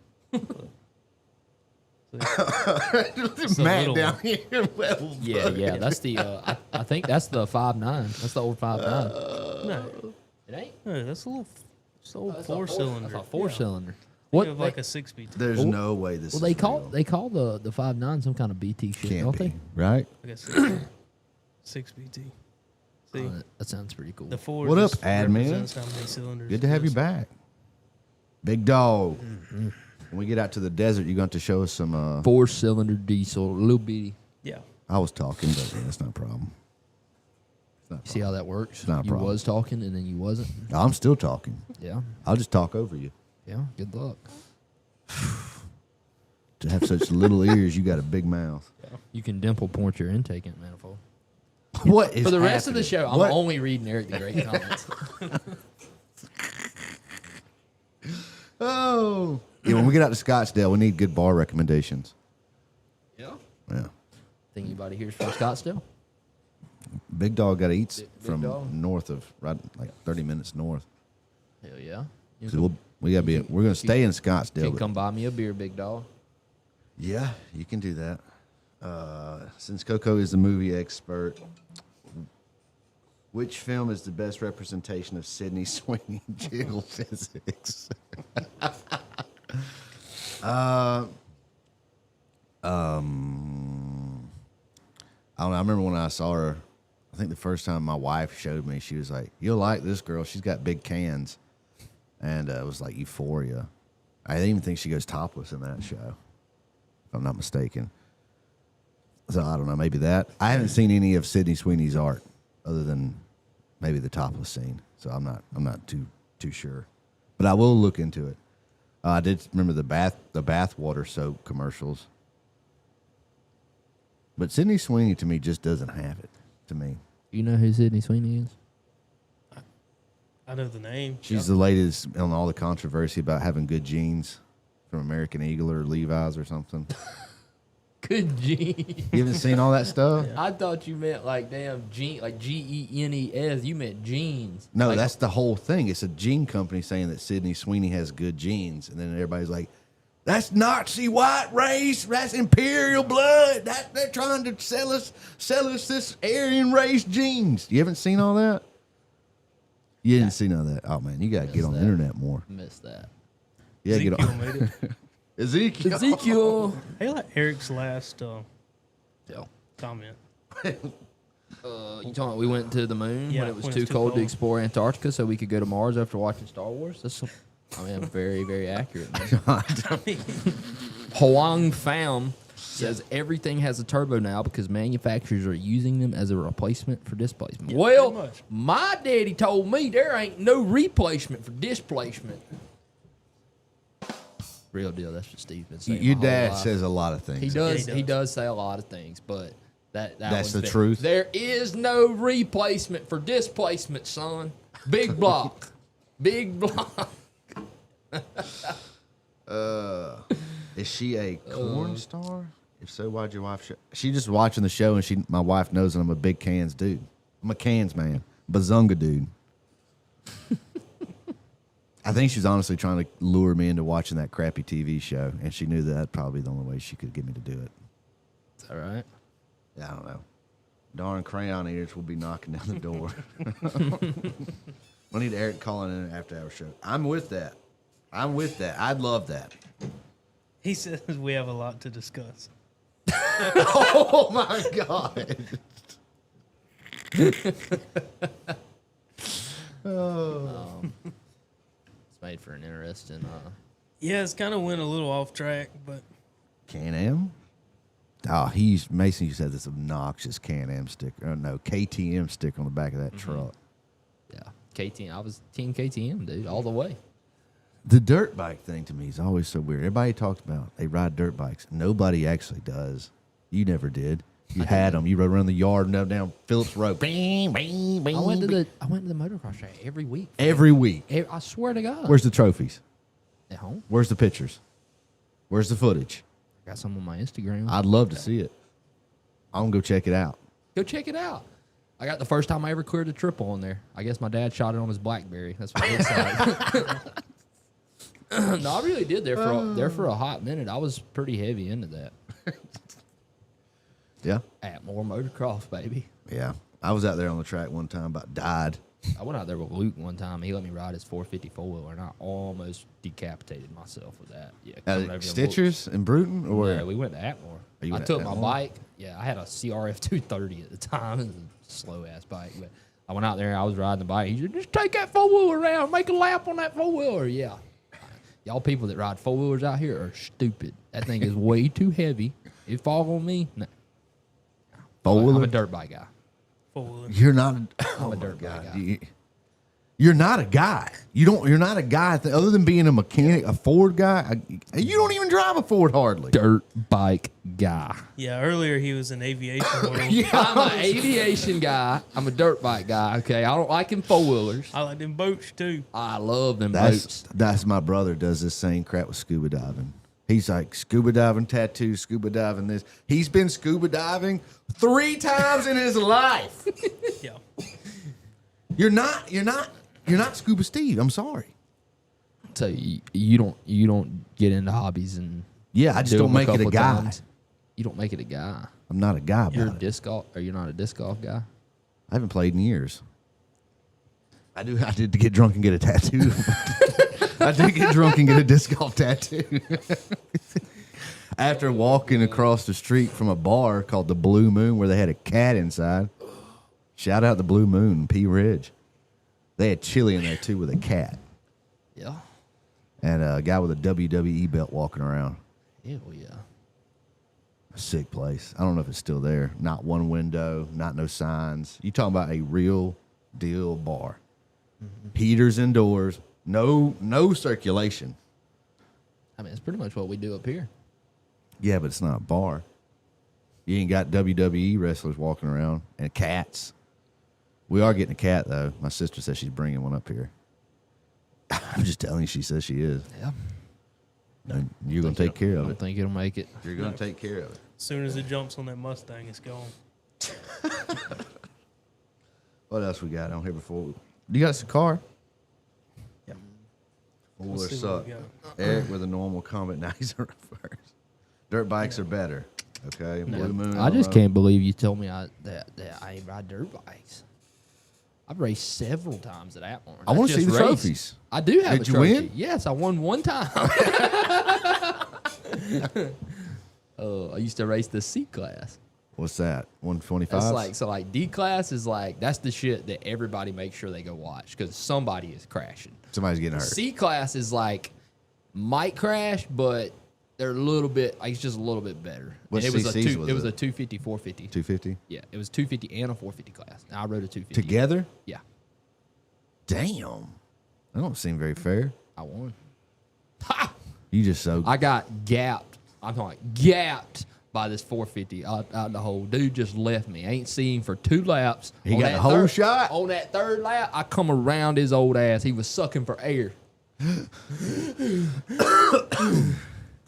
Matt little down one. here. Well, Yeah. That's the. I think that's the 5.9. That's the old 5.9. No, It ain't. no, that's a little. It's an old That's four cylinder. That's a 4-cylinder. What? What? Like a 6BT. There's no way this. Well, is they call the 5.9 some kind of BT shit, Can't don't be they? right. Like a 6BT. See, That sounds pretty cool. the four. What up, just admin? represents how many cylinders. Good to it have you is. back, big dog. When we get out to the desert, you're going to show us some. 4-cylinder diesel, little bitty. Yeah. I was talking, but yeah, that's not a problem. It's not a See how that works? not a You problem. was talking and then you wasn't. problem. I'm still talking. Yeah. I'll just talk over you. Yeah. Good luck. To have such little ears, you got a big mouth. You can dimple point your intake in manifold. What is For the rest of the show, happening? I'm only reading Eric the Great comments. Oh, yeah. When we get out to Scottsdale, we need good bar recommendations. Yeah. Yeah, Think anybody here's from Scottsdale? Big Dog got to eat Big from Dog? north of right, like 30 minutes north. Hell yeah. You So we got to be. We're gonna stay in Scottsdale. can but- come buy me a beer, big dog. Yeah, you can do that. Since Coco is the movie expert, which film is the best representation of Sydney Sweeney jiggle physics? I don't know. I remember when I saw her. I think the first time my wife showed me, she was like, "You'll like this girl. She's got big cans," and it was like Euphoria. I didn't even think she goes topless in that show, if I'm not mistaken. So I don't know. Maybe that. I haven't seen any of Sydney Sweeney's art other than maybe the topless scene. So I'm not too sure, but I will look into it. I did remember the bath water soap commercials. But Sydney Sweeney, to me, just doesn't have it, to me. You know who Sydney Sweeney is? I know the name. She's the latest on all the controversy about having good jeans from American Eagle or Levi's or something. Good G. You haven't seen all that stuff? I thought you meant like damn G, like Genes. You meant jeans. No, Like, that's the whole thing. It's a jean company saying that Sydney Sweeney has good jeans. And then everybody's like, that's Nazi white race. That's imperial blood. They're trying to sell us this Aryan race jeans. You haven't seen all that? You didn't see none of that. Oh, man, you got to get Missed on the that. internet more. missed that. Yeah, get Ezekiel on. made it. Ezekiel. Ezekiel. Hey, like Eric's last Yeah. comment. You talking? We went to the moon Yeah, when it was when too it's too cold to cold. explore Antarctica, so we could go to Mars after watching Star Wars. That's, I mean, very, very accurate. Man. Huang Pham says everything has a turbo now because manufacturers are using them as a replacement for displacement. Yeah, Well, pretty much. my daddy told me there ain't no replacement for displacement. Real deal. That's what Steve's been saying. Your my whole dad life. says a lot of things. He does. he He does. does say a lot of things, but that's That's the truth? There is no replacement for displacement, son. Big block, big block. Is she a corn star? If so, why'd your wife? She just watching the show, and my wife knows that I'm a big cans dude. I'm a cans man, bazunga dude. I think she's honestly trying to lure me into watching that crappy TV show, and she knew that'd probably be the only way she could get me to do it. Is that right? Yeah, I don't know. Darn crayon eaters will be knocking down the door. I need Eric calling in an after-hour show. I'm with that. I'd love that. He says we have a lot to discuss. Oh my God. It's made for an interesting. Yeah, it's kind of went a little off track, but Can-Am? Oh, Mason used to have this obnoxious Can-Am sticker. Oh, no, KTM sticker on the back of that truck. Yeah, KTM. I was team KTM, dude, all the way. The dirt bike thing to me is always so weird. Everybody talks about they ride dirt bikes. Nobody actually does. You never did. You had them. You rode around the yard and up down Phillips Road. Bing, bing, bing, I went to bing. the motocross track every week. Every week. I swear to God. Where's the trophies? At home? Where's the pictures? Where's the footage? Got some on my Instagram. I'd love to see it. I'm going to go check it out. Go check it out. I got the first time I ever cleared a triple on there. I guess my dad shot it on his BlackBerry. That's what it looks like. No, I really did there for a hot minute. I was pretty heavy into that. Yeah? At more motocross, baby. Yeah. I was out there on the track one time, about died. I went out there with Luke one time. He let me ride his 450 four-wheeler, and I almost decapitated myself with that. Yeah, coming over them Stitchers and Bruton? Or whoops. where? Yeah, we went to Atmore. you I went took to my Atmore? bike. Yeah, I had a CRF 230 at the time. It was a slow-ass bike. But I went out there, and I was riding the bike. He said, just take that four-wheeler around. Make a lap on that four-wheeler. Yeah. Y'all people that ride four-wheelers out here are stupid. That thing is way too heavy. It fall on me? No. I'm a Four-wheeler? dirt bike guy. forward. You're not. I'm a dirt bike guy. You're not a guy. You're not a guy. Other than being a mechanic, a Ford guy, you don't even drive a Ford hardly. Dirt bike guy. Yeah, earlier he was an aviation world. I'm an aviation guy. I'm a dirt bike guy. Okay, I don't like them four-wheelers. I like them boats too. I love them boats. That's my brother does this same crap with scuba diving. He's like scuba diving tattoos, scuba diving this. He's been scuba diving 3 times in his life. Yeah. You're not Scuba Steve. I'm sorry. So you don't get into hobbies and Yeah, I just do don't them a make it a couple guy. times. You don't make it a guy. I'm not a guy about You're a it. disc golf, or you're not a disc golf guy. I haven't played in years. I did get drunk and get a tattoo. I did get drunk and get a disc golf tattoo. After walking across the street from a bar called the Blue Moon where they had a cat inside. Shout out the Blue Moon, P Ridge. They had chili in there too with a cat. Yeah. And a guy with a WWE belt walking around. Hell yeah. Sick place. I don't know if it's still there. Not one window, not no signs. You talking about a real deal bar. Mm-hmm. Heaters indoors, no circulation. I mean, it's pretty much what we do up here. Yeah, but it's not a bar. You ain't got WWE wrestlers walking around and cats. We are getting a cat though. My sister says she's bringing one up here. I'm just telling you, she says she is. Yeah. And you're gonna take care I of don't it. think it'll make it. You're gonna take care of it. As soon as it jumps on that Mustang, it's gone. What else we got on here before? You got us a car? Yeah. Four-wheeler Let's see what suck. we got. Eric with a normal comment. Now he's a reverse. Dirt bikes are better. Okay. Blue Moon. I just Road. can't believe you told me that I ain't ride dirt bikes. I've raced several times at Atmore. I want to That's see the just race. trophies. I do have Did a you trophy. win? Yes, I won one time. I used to race the C class. What's that? 125. That's like D class is like that's the shit that everybody makes sure they go watch because somebody is crashing. Somebody's getting hurt. C class is like might crash, but they're a little bit like it's just a little bit better. What And it was a CCs was it was it? a 250, 450. 250 Yeah, it was 250 and a 450 class. And I rode a 250 together. Yeah, Damn, that don't seem very fair. I won. You just so I got gapped. I'm talking gapped by this 450 out the hole. Dude just left me. I ain't seen him for 2 laps. He On got that the whole shot? On that 3rd lap, I come around his old ass. He was sucking for air.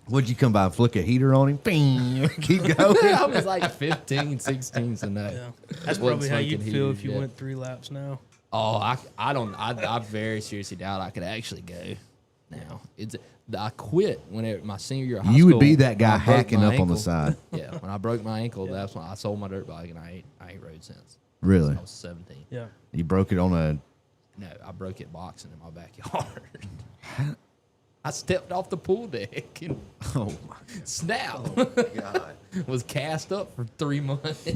Would you come by and flick a heater on him? Bing, keep going. I was like 15, 16, so no. Yeah. That's Wasn't probably how smoking you'd feel heaters if you yet. went 3 laps now. Oh, I very seriously doubt I could actually go now. I quit when my senior year of high You school. would be that guy when I broke hacking my up on the ankle. side. Yeah, when I broke my ankle, that's when I sold my dirt bike and I ain't rode since. Really? I was 17. Yeah. You broke it on a. No, I broke it boxing in my backyard. I stepped off the pool deck and Oh snap. my god! Was cast up for 3 months.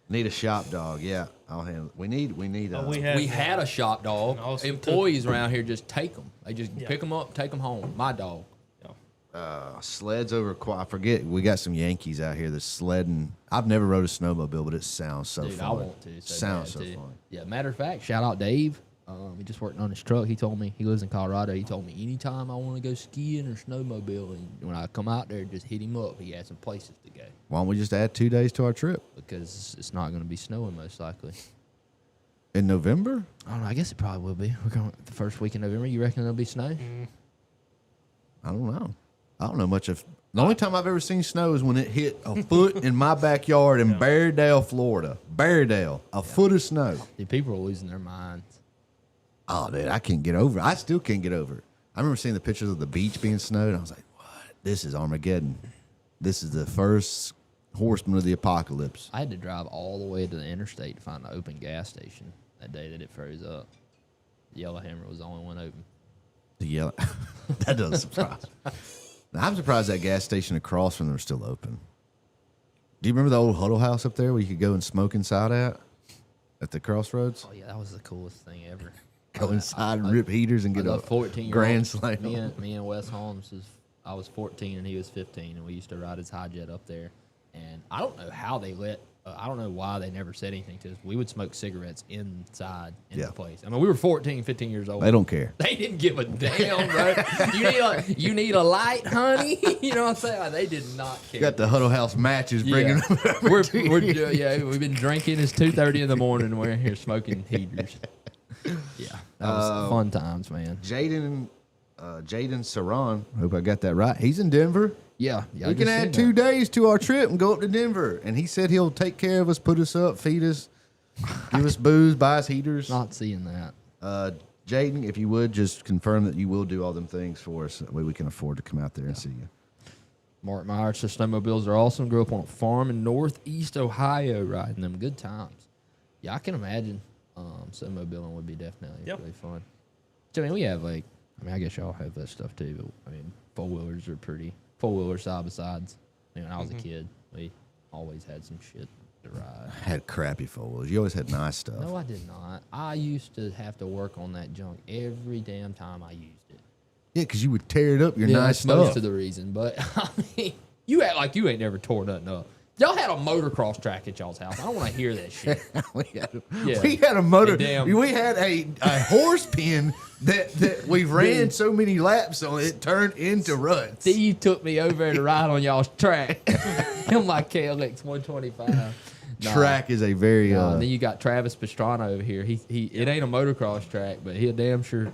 Need a shop dog. Yeah, I'll handle it. We need. We had We had a shop dog. And also Employees around here just take them. They just Yeah. pick them up, take them home. My dog. sleds over. I forget. We got some Yankees out here that's sledding. I've never rode a snowmobile, but it sounds so Dude, fun. I want to. So Sounds bad, so too. fun. Yeah, matter of fact, shout out Dave. He just working on his truck. He told me he lives in Colorado. He told me anytime I want to go skiing or snowmobiling, when I come out there, just hit him up. He had some places to go Why don't we just add 2 days to our trip because it's not going to be snowing most likely. in November? I don't know. I guess it probably will be. We're going the first week in November. You reckon there'll be snow? I don't know. I don't know much of. The only time I've ever seen snow is when it hit a foot in my backyard in Bairdale, Florida. Bairdale, a foot of snow. Dude, people are losing their minds. Oh, dude, I can't get over it. I still can't get over it. I remember seeing the pictures of the beach being snowed, and I was like, what? This is Armageddon. This is the first horseman of the apocalypse. I had to drive all the way to the interstate to find an open gas station that day that it froze up. Yellowhammer was the only one open. The yellow. That doesn't surprise me. Now, I'm surprised that gas station across from them is still open. Do you remember the old Huddle House up there where you could go and smoke inside at the crossroads? Oh, yeah, that was the coolest thing ever. Go inside and rip heaters and get a 14 grand slam. Me and Wes Holmes I was 14 and he was 15, and we used to ride his high jet up there. And I don't know how they I don't know why they never said anything to us. We would smoke cigarettes inside Yeah. the place. I mean, we were 14, 15 years old. They don't care. They didn't give a damn, bro. You need a light, honey? You know what I'm saying? Like, they did not care. Got the Huddle House matches bringing them. We've been drinking. It's 2:30 in the morning, and we're in here smoking heaters. Yeah, that was fun times, man. Jaden Saran, hope I got that right. He's in Denver. Yeah, We can add 2 days to our trip and go up to Denver. And he said he'll take care of us, put us up, feed us, give us booze, buy us heaters. Not seeing that. Jaden, if you would, just confirm that you will do all them things for us. That way we can afford to come out there and see you. Mark Myers says snowmobiles are awesome. Grew up on a farm in northeast Ohio riding them. Good times. Yeah, I can imagine snowmobiling would be definitely really fun. So, I mean, we have I guess y'all have that stuff too, but I mean, four-wheelers are pretty. Four-wheeler side-by-sides. When I was a kid, we always had some shit to ride. I had crappy four-wheels. You always had nice stuff. No, I did not. I used to have to work on that junk every damn time I used it. Yeah, because you would tear it up, your nice that's most stuff. of the reason. But, I mean, you act like you ain't never tore nothing up. Y'all had a motocross track at y'all's house. I don't want to hear that shit. We had a motor. And damn- We had a horse pin that we ran so many laps on it turned into ruts. Steve took me over to ride on y'all's track. In my KLX 125. Track is a very And then you got Travis Pastrana over here. He it ain't a motocross track, but he'll damn sure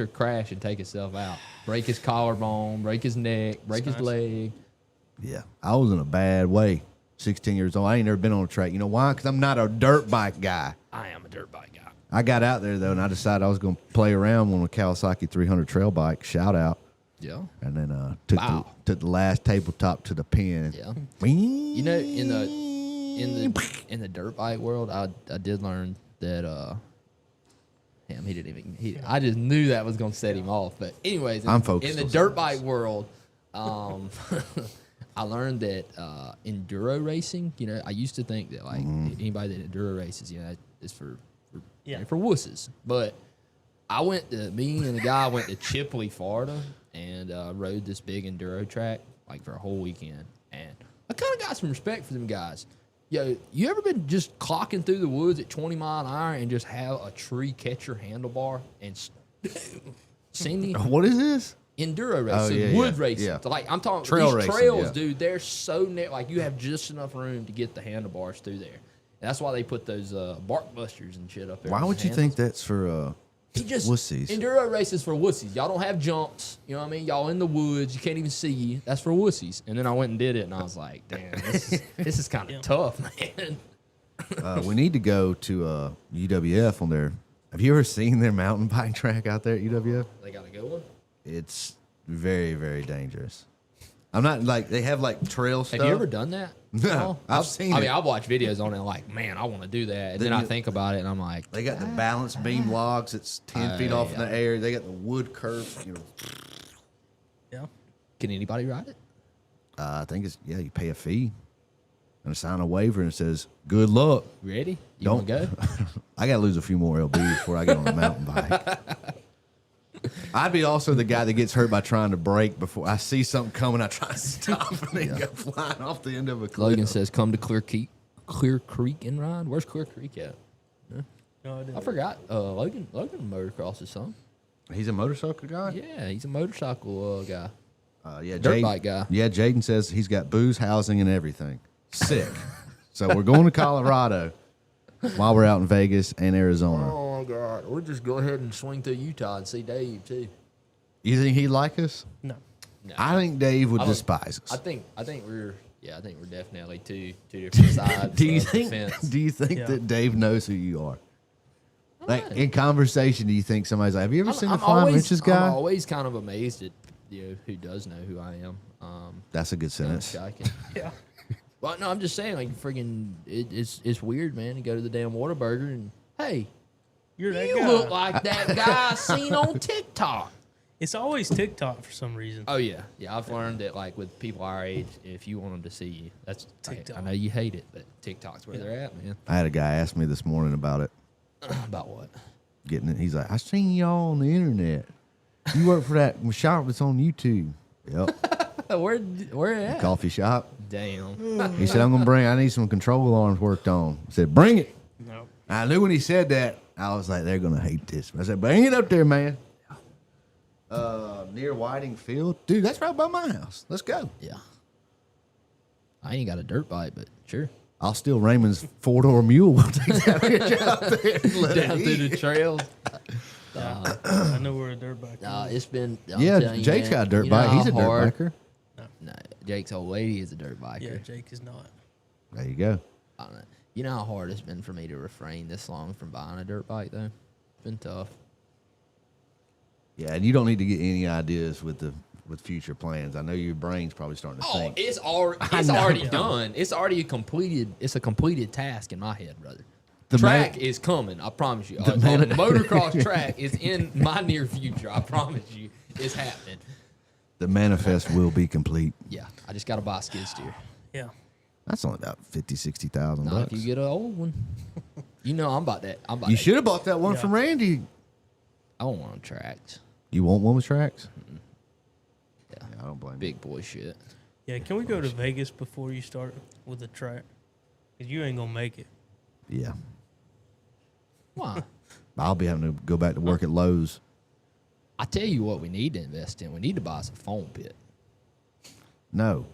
crash and take himself out. Break his collarbone, break his neck, break his leg. Yeah, I was in a bad way. 16 years old. I ain't never been on a track. You know why? Because I'm not a dirt bike guy. I am a dirt bike guy. I got out there, though, and I decided I was going to play around on a Kawasaki 300 trail bike. Shout out. Yeah. And then took the last tabletop to the pin. Yeah. You You know, in the dirt bike world, I did learn that him. He didn't even. I just knew that was gonna set him off. But anyways, I'm focused in the on dirt something bike world. I learned that enduro racing. You know, I used to think that like anybody that enduro races, you know, is for wusses. But me and the guy went to Chipley, Florida, and rode this big enduro track like for a whole weekend. And I kind of got some respect for them guys. Yo, you ever been just clocking through the woods at 20 mile an hour and just have a tree catch your handlebar and send you? What is this? Enduro racing, wood racing. Yeah. So like I'm talking Trail these racing, trails, yeah. dude. They're so like you have just enough room to get the handlebars through there. And that's why they put those bark busters and shit up there. Why would you think that's for wussies? Enduro races for wussies. Y'all don't have jumps. You know what I mean? Y'all in the woods. You can't even see you. That's for wussies. And then I went and did it, and I was like, damn, this is kind of tough, man. We need to go to UWF on their. Have you ever seen their mountain bike track out there at UWF? They got a good one. It's very, very dangerous. I'm not like they have like trail stuff. Have you ever done that? No, I've seen it. I mean, I've watched videos on it. Like, man, I want to do that. And then I think about it, and I'm like, they got the balance beam logs. It's 10 feet off in the air. They got the wood curve. You know, Yeah. can anybody ride it? I think it's you pay a fee and sign a waiver and it says good luck. Ready? You Don't want to go? I got to lose a few more lbs before I get on the mountain bike. I'd be also the guy that gets hurt by trying to brake before I see something coming. I try to stop and then go flying off the end of a cliff. Logan says, "Come to Clear Creek and ride." Where's Clear Creek at? No, I forgot. Logan motocross his son. He's a motorcycle guy. Yeah, he's a motorcycle guy. Yeah, Dirt bike guy. Yeah, Jaden says he's got booze, housing, and everything. Sick. So we're going to Colorado while we're out in Vegas and Arizona. Oh my God, we'll just go ahead and swing through Utah and see Dave too. You think he'd like us? No. I think Dave would despise us. I think we're definitely two different sides. Do you of the think? fence. Do you think Yeah. that Dave knows who you are? Like in conversation, do you think somebody's like, "Have you ever seen the 5 inches guy?" I'm always kind of amazed at who does know who I am. That's a good sentence. Guy can, Yeah. well, no, I'm just saying, like, friggin', it's weird, man. You go to the damn Whataburger and hey, You're that you guy. look like that guy I seen on TikTok. It's always TikTok for some reason. Oh yeah, I've learned that like with people our age, if you want them to see you, that's TikTok. I know you hate it, but TikTok's where they're at, man. I had a guy ask me this morning about it. About what? Getting it. He's like, "I seen y'all on the internet. You work for that shop that's on YouTube." Yep. Where at? Coffee shop. Damn. He said, I need some control alarms worked on. I said, bring it. No. I knew when he said that, I was like, they're going to hate this. I said, bring it up there, man. Near Whiting Field. Dude, that's right by my house. Let's go. Yeah. I ain't got a dirt bike, but sure. I'll steal Raymond's 4-door mule. We'll take that bitch out there and let Down it through eat. the trails. I know we're a dirt bike. It's been. I'm Yeah, telling you, Jake's man, got a dirt you know bike. He's how a dirt hard- biker. No, Jake's old lady is a dirt biker. Yeah, Jake is not. There you go. I don't know. You know how hard it's been for me to refrain this long from buying a dirt bike, though? It's been tough. Yeah, and you don't need to get any ideas with future plans. I know your brain's probably starting to Oh, think. it's already done. It's already completed. It's a completed task in my head, brother. The Track is coming. I promise you. The motocross track is in my near future. I promise you, it's happening. The manifest will be complete. Yeah, I just got to buy a skid steer. Yeah. That's only about 50,000-60,000 Not bucks. if you get an old one. You know I'm about that. You should have bought that one Yeah. from Randy. I don't want tracks. You want one with tracks? Yeah. I don't blame you. Big boy shit. Yeah, can we go to Vegas before you start with the track? Because you ain't going to make it. Yeah. Why? I'll be having to go back to work at Lowe's. I tell you what we need to invest in. We need to buy us a foam pit. No.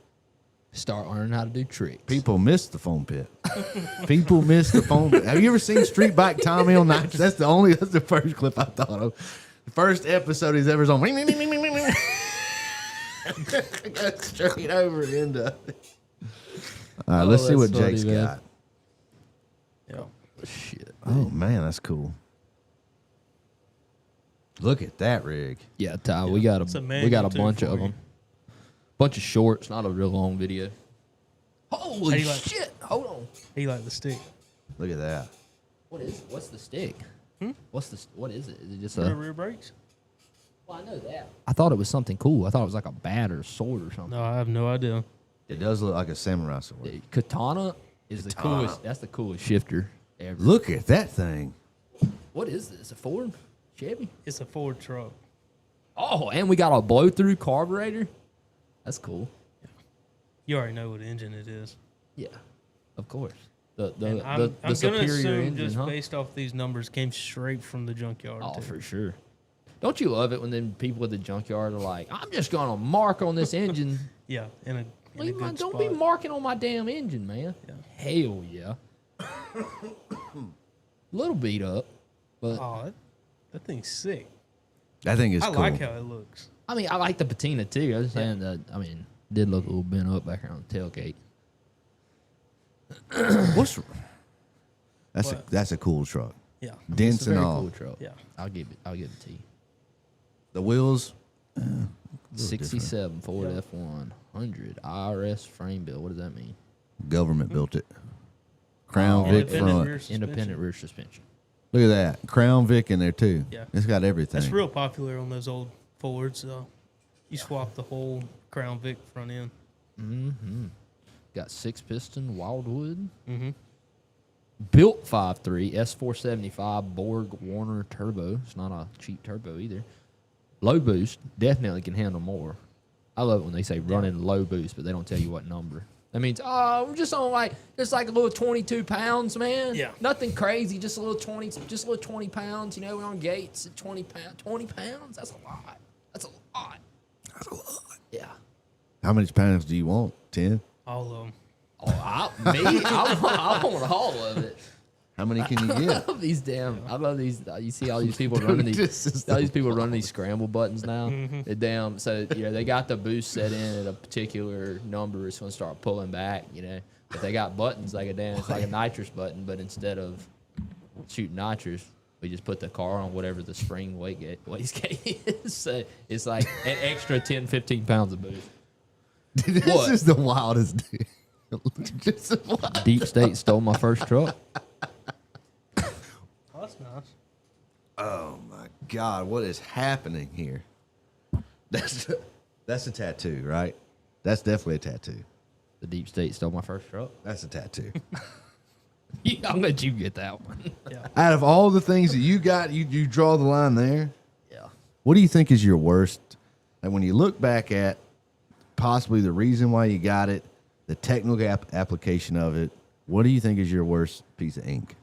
Start learning how to do tricks. People miss the foam pit. People miss the foam pit. Have you ever seen Street Bike Tommy on Nitro? That's the first clip I thought of. The first episode he's ever on. Go straight over into. All right, let's see that's what Jake's funny, man. got. Yeah. Shit. Oh man, that's cool. Look at that rig. Yeah, Ty, we got It's a a manual too bunch for of you. them. Bunch of shorts, not a real long video. How Holy do you like- shit! Hold on. He like the stick. Look at that. What's the stick? What is it? Is it just Rear brakes? Well, I know that. I thought it was something cool. I thought it was like a bat or a sword or something. No, I have no idea. It does look like a samurai sword. The katana is the coolest. That's the coolest shifter ever. Look at that thing. What is this? A Ford? Chevy? It's a Ford truck. Oh, and we got a blow-through carburetor. That's cool. You already know what engine it is. Yeah, of course. I'm The gonna superior assume engine, just huh? based off these numbers came straight from the junkyard. Oh, too. for sure. Don't you love it when then people at the junkyard are like, "I'm just gonna mark on this engine." Yeah, in a Leave my, good don't spot. be marking on my damn engine, man. Yeah. Hell yeah. Little beat up, but Oh, that thing's sick. That thing is I cool. like how it looks. I mean, I like the patina too. I was saying that. I mean, did look a little bent up back here on the tailgate. What's What? that's a cool truck. Yeah, Dense It's a and very all. cool truck. Yeah. I'll give it to you. The wheels. 67 Ford Yep. F100 IRS frame bill. What does that mean? Government built it. Crown Oh, Vic independent front. rear suspension. Independent rear suspension. Look at that. Crown Vic in there too. Yeah. It's got everything. That's real popular on those old Fords. You swap the whole Crown Vic front end. Mm-hmm. Got 6-piston Wildwood. Mm-hmm. Built 5.3 S475 Borg Warner turbo. It's not a cheap turbo either. Low boost. Definitely can handle more. I love it when they say running low boost, but they don't tell you what number. That means, oh, I'm just on like a little 22 pounds, man. Yeah. Nothing crazy, just a little 20 pounds. You know, we're on gates at 20 pounds. 20 pounds? That's a lot. That's a lot. That's a lot. Yeah. How many pounds do you want? 10? All of them. Oh, I want all of it. How many can you I get? love these I love these. You see all these people running these. All these people running these scramble buttons now. They're damn. So they got the boost set in at a particular number. It's going to start pulling back. But they got buttons like it's like a nitrous button. But instead of shooting nitrous, we just put the car on whatever the spring wastegate is. So it's like an extra 10, 15 pounds of boost. This What? is the wildest deal. Just the wild- Deep State stole my first truck. Oh, that's nice. Oh my God, what is happening here? That's a tattoo, right? That's definitely a tattoo. The Deep State stole my first truck. That's a tattoo. I'll let you get that one. Yeah. Out of all the things that you got, you draw the line there. Yeah. What do you think is your worst? And when you look back at possibly the reason why you got it, the technical application of it, what do you think is your worst piece of ink?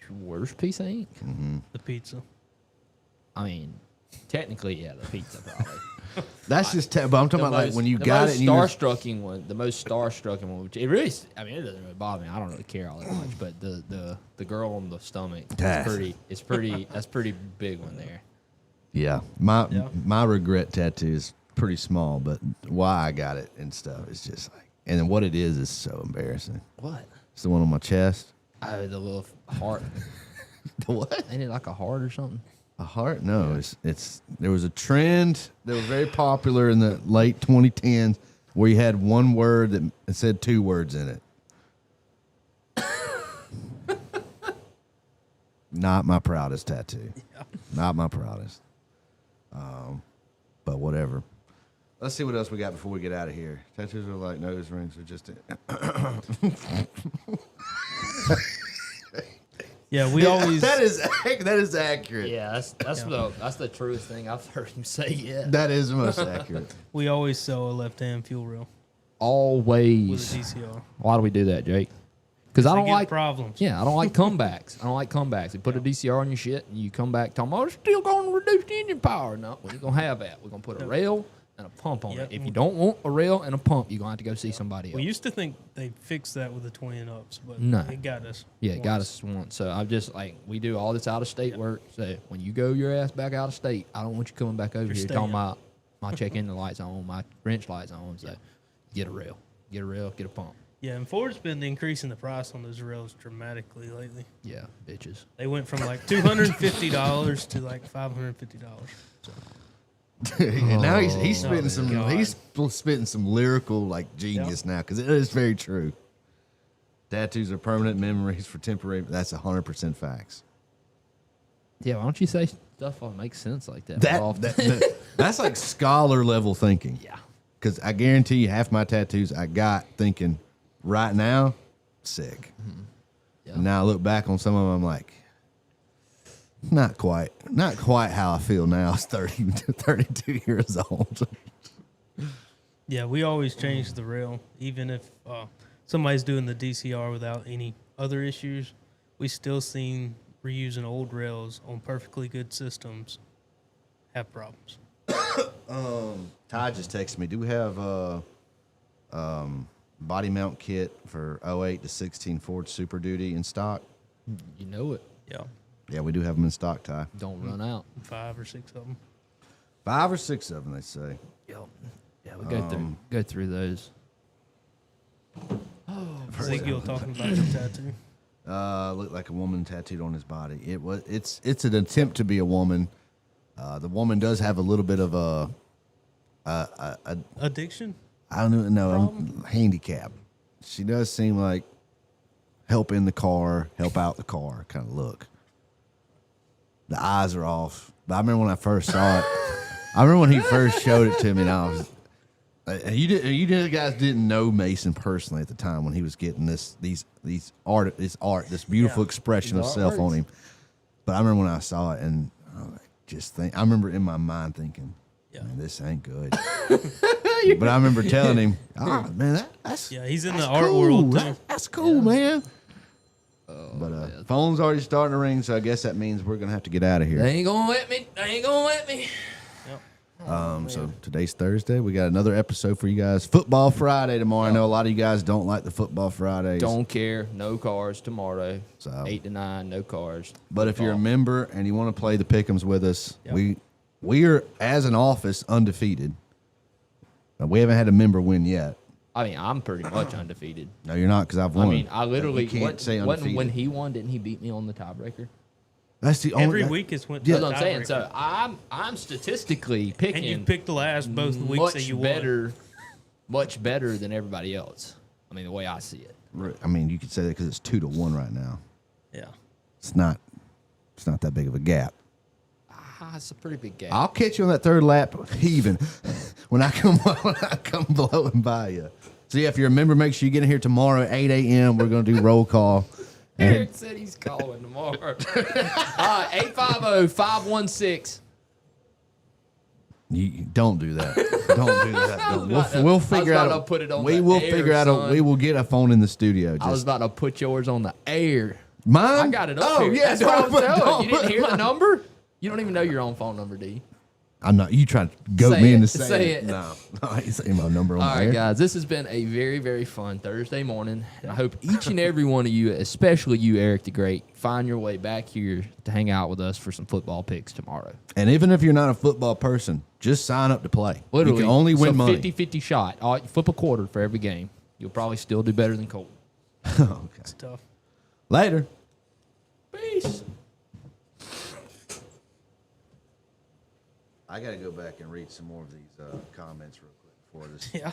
Your worst piece of ink? The pizza. I mean, technically, yeah, the pizza probably. That's just, but I'm talking about like when you got it and you the were, most starstrucking one, the most starstrucking one, which it really, I mean, it doesn't really bother me. I don't really care all that much, but the girl on the stomach, Ah. that's pretty big one there. yeah. My regret tattoo is pretty small, but why I got it and stuff is just like, and then what it is so embarrassing. What? It's the one on my chest. Oh, the little heart. The what? Ain't it like a heart or something? A heart? No, it's there was a trend that was very popular in the late 2010s where you had one word that it said two words in it. Not my proudest tattoo. Not my proudest. But whatever. Let's see what else we got before we get out of here. Tattoos are like nose rings are just. Yeah, we always. that is accurate. Yeah, that's the truest thing I've heard him say yet. That is the most accurate. We always sell a left-hand fuel rail with Always. a DCR. Why do we do that, Jake? Because I They don't get like problems. Yeah, I don't like comebacks. They put a DCR on your shit, and you come back talking about, it's still going to reduce the engine power. No, we ain't going to have that. We're going to put a rail and a pump on Yep. it. If you don't want a rail and a pump, you're going to have to go see somebody else. We used to think they fixed that with the 20 and ups, but No. it got us. Yeah, it got once. us once. So I'm just like, we do all this out-of-state work. So when you go your ass back out of state, I don't want you coming back over You're here staying. talking about my check engine lights on, my wrench lights on. So get a rail, get a pump. Yeah, and Ford's been increasing the price on those rails dramatically lately. Yeah, bitches. They went from like $250 to like $550. So, And now he's spitting some God. he's spitting some lyrical like genius now because it is very true. Tattoos are permanent memories for temporary. That's 100% facts. Yeah, why don't you say stuff that makes sense like that? more often? That's like scholar level thinking. Yeah. Because I guarantee you, half my tattoos I got thinking right now, sick. Yeah. And now I look back on some of them, I'm like, not quite how I feel now. It's 32 years old. Yeah, we always change the rail, even if somebody's doing the DCR without any other issues. We still seen reusing old rails on perfectly good systems have problems. Ty just texted me. Do we have body mount kit for 08 to 16 Ford Super Duty in stock? You know it. Yeah, Yeah, we do have them in stock, Ty. Don't run out. 5 or 6 of them. 5 or 6 of them, they say. Yep. Yeah, we go through those. Ezekiel talking about your tattoo. Looked like a woman tattooed on his body. It's an attempt to be a woman. The woman does have a little bit of a Addiction? I don't know, handicap. She does seem like help in the car, help out the car kind of look. The eyes are off. But I remember when I first saw it. I remember when he first showed it to me, and I was. You guys didn't know Mason personally at the time when he was getting this beautiful expression of self on him. But I remember when I saw it, and I remember in my mind thinking, man, this ain't good. But I remember telling him, man, that's he's in the cool. art world too. That's cool, man. But phone's already starting to ring, so I guess that means we're gonna have to get out of here. They ain't gonna let me. So today's Thursday. We got another episode for you guys. Football Friday tomorrow. I know a lot of you guys don't like the Football Fridays. Don't care. No cars tomorrow. So 8 to 9. No cars. But if you're a member and you want to play the pick'ems with us, Yep. we are as an office undefeated. We haven't had a member win yet. I mean, I'm pretty much undefeated. No, you're not, because I've won. I mean, I literally You can't say undefeated. when he won, didn't he beat me on the tiebreaker? That's the only Every week it's went to That's the what I'm saying. tiebreaker. So I'm statistically picking And you picked the last both the weeks that you won. much better than everybody else. I mean, the way I see it. I mean, you could say that because it's 2-1 right now. Yeah. It's not that big of a gap. It's a pretty big gap. I'll catch you on that third lap heaving when I come blowing by you. So yeah, if you're a member, make sure you get in here tomorrow at 8 a.m. We're gonna do roll call. Eric said he's calling tomorrow. 850-516. You don't do that. Don't do that. We'll figure out. to put it on we the will air, figure out. son. We will get a phone in the studio. I was about to put yours on the air. Mine. I got it up here. Yeah, That's what I was telling don't you. You didn't hear the mine. number? You don't even know your own phone number, do you? I'm not. You trying to goat Say me it. into Say saying it. No, I ain't saying my number on All there. right, guys, this has been a very, very fun Thursday morning. And I hope each and every one of you, especially you, Eric the Great, find your way back here to hang out with us for some football picks tomorrow. And even if you're not a football person, just sign up to play. Literally, you can only win money. 50-50 shot. All right, flip a quarter for every game. You'll probably still do better than Cole. Okay. It's tough. Later. Peace. I got to go back and read some more of these comments real quick before this. Yeah.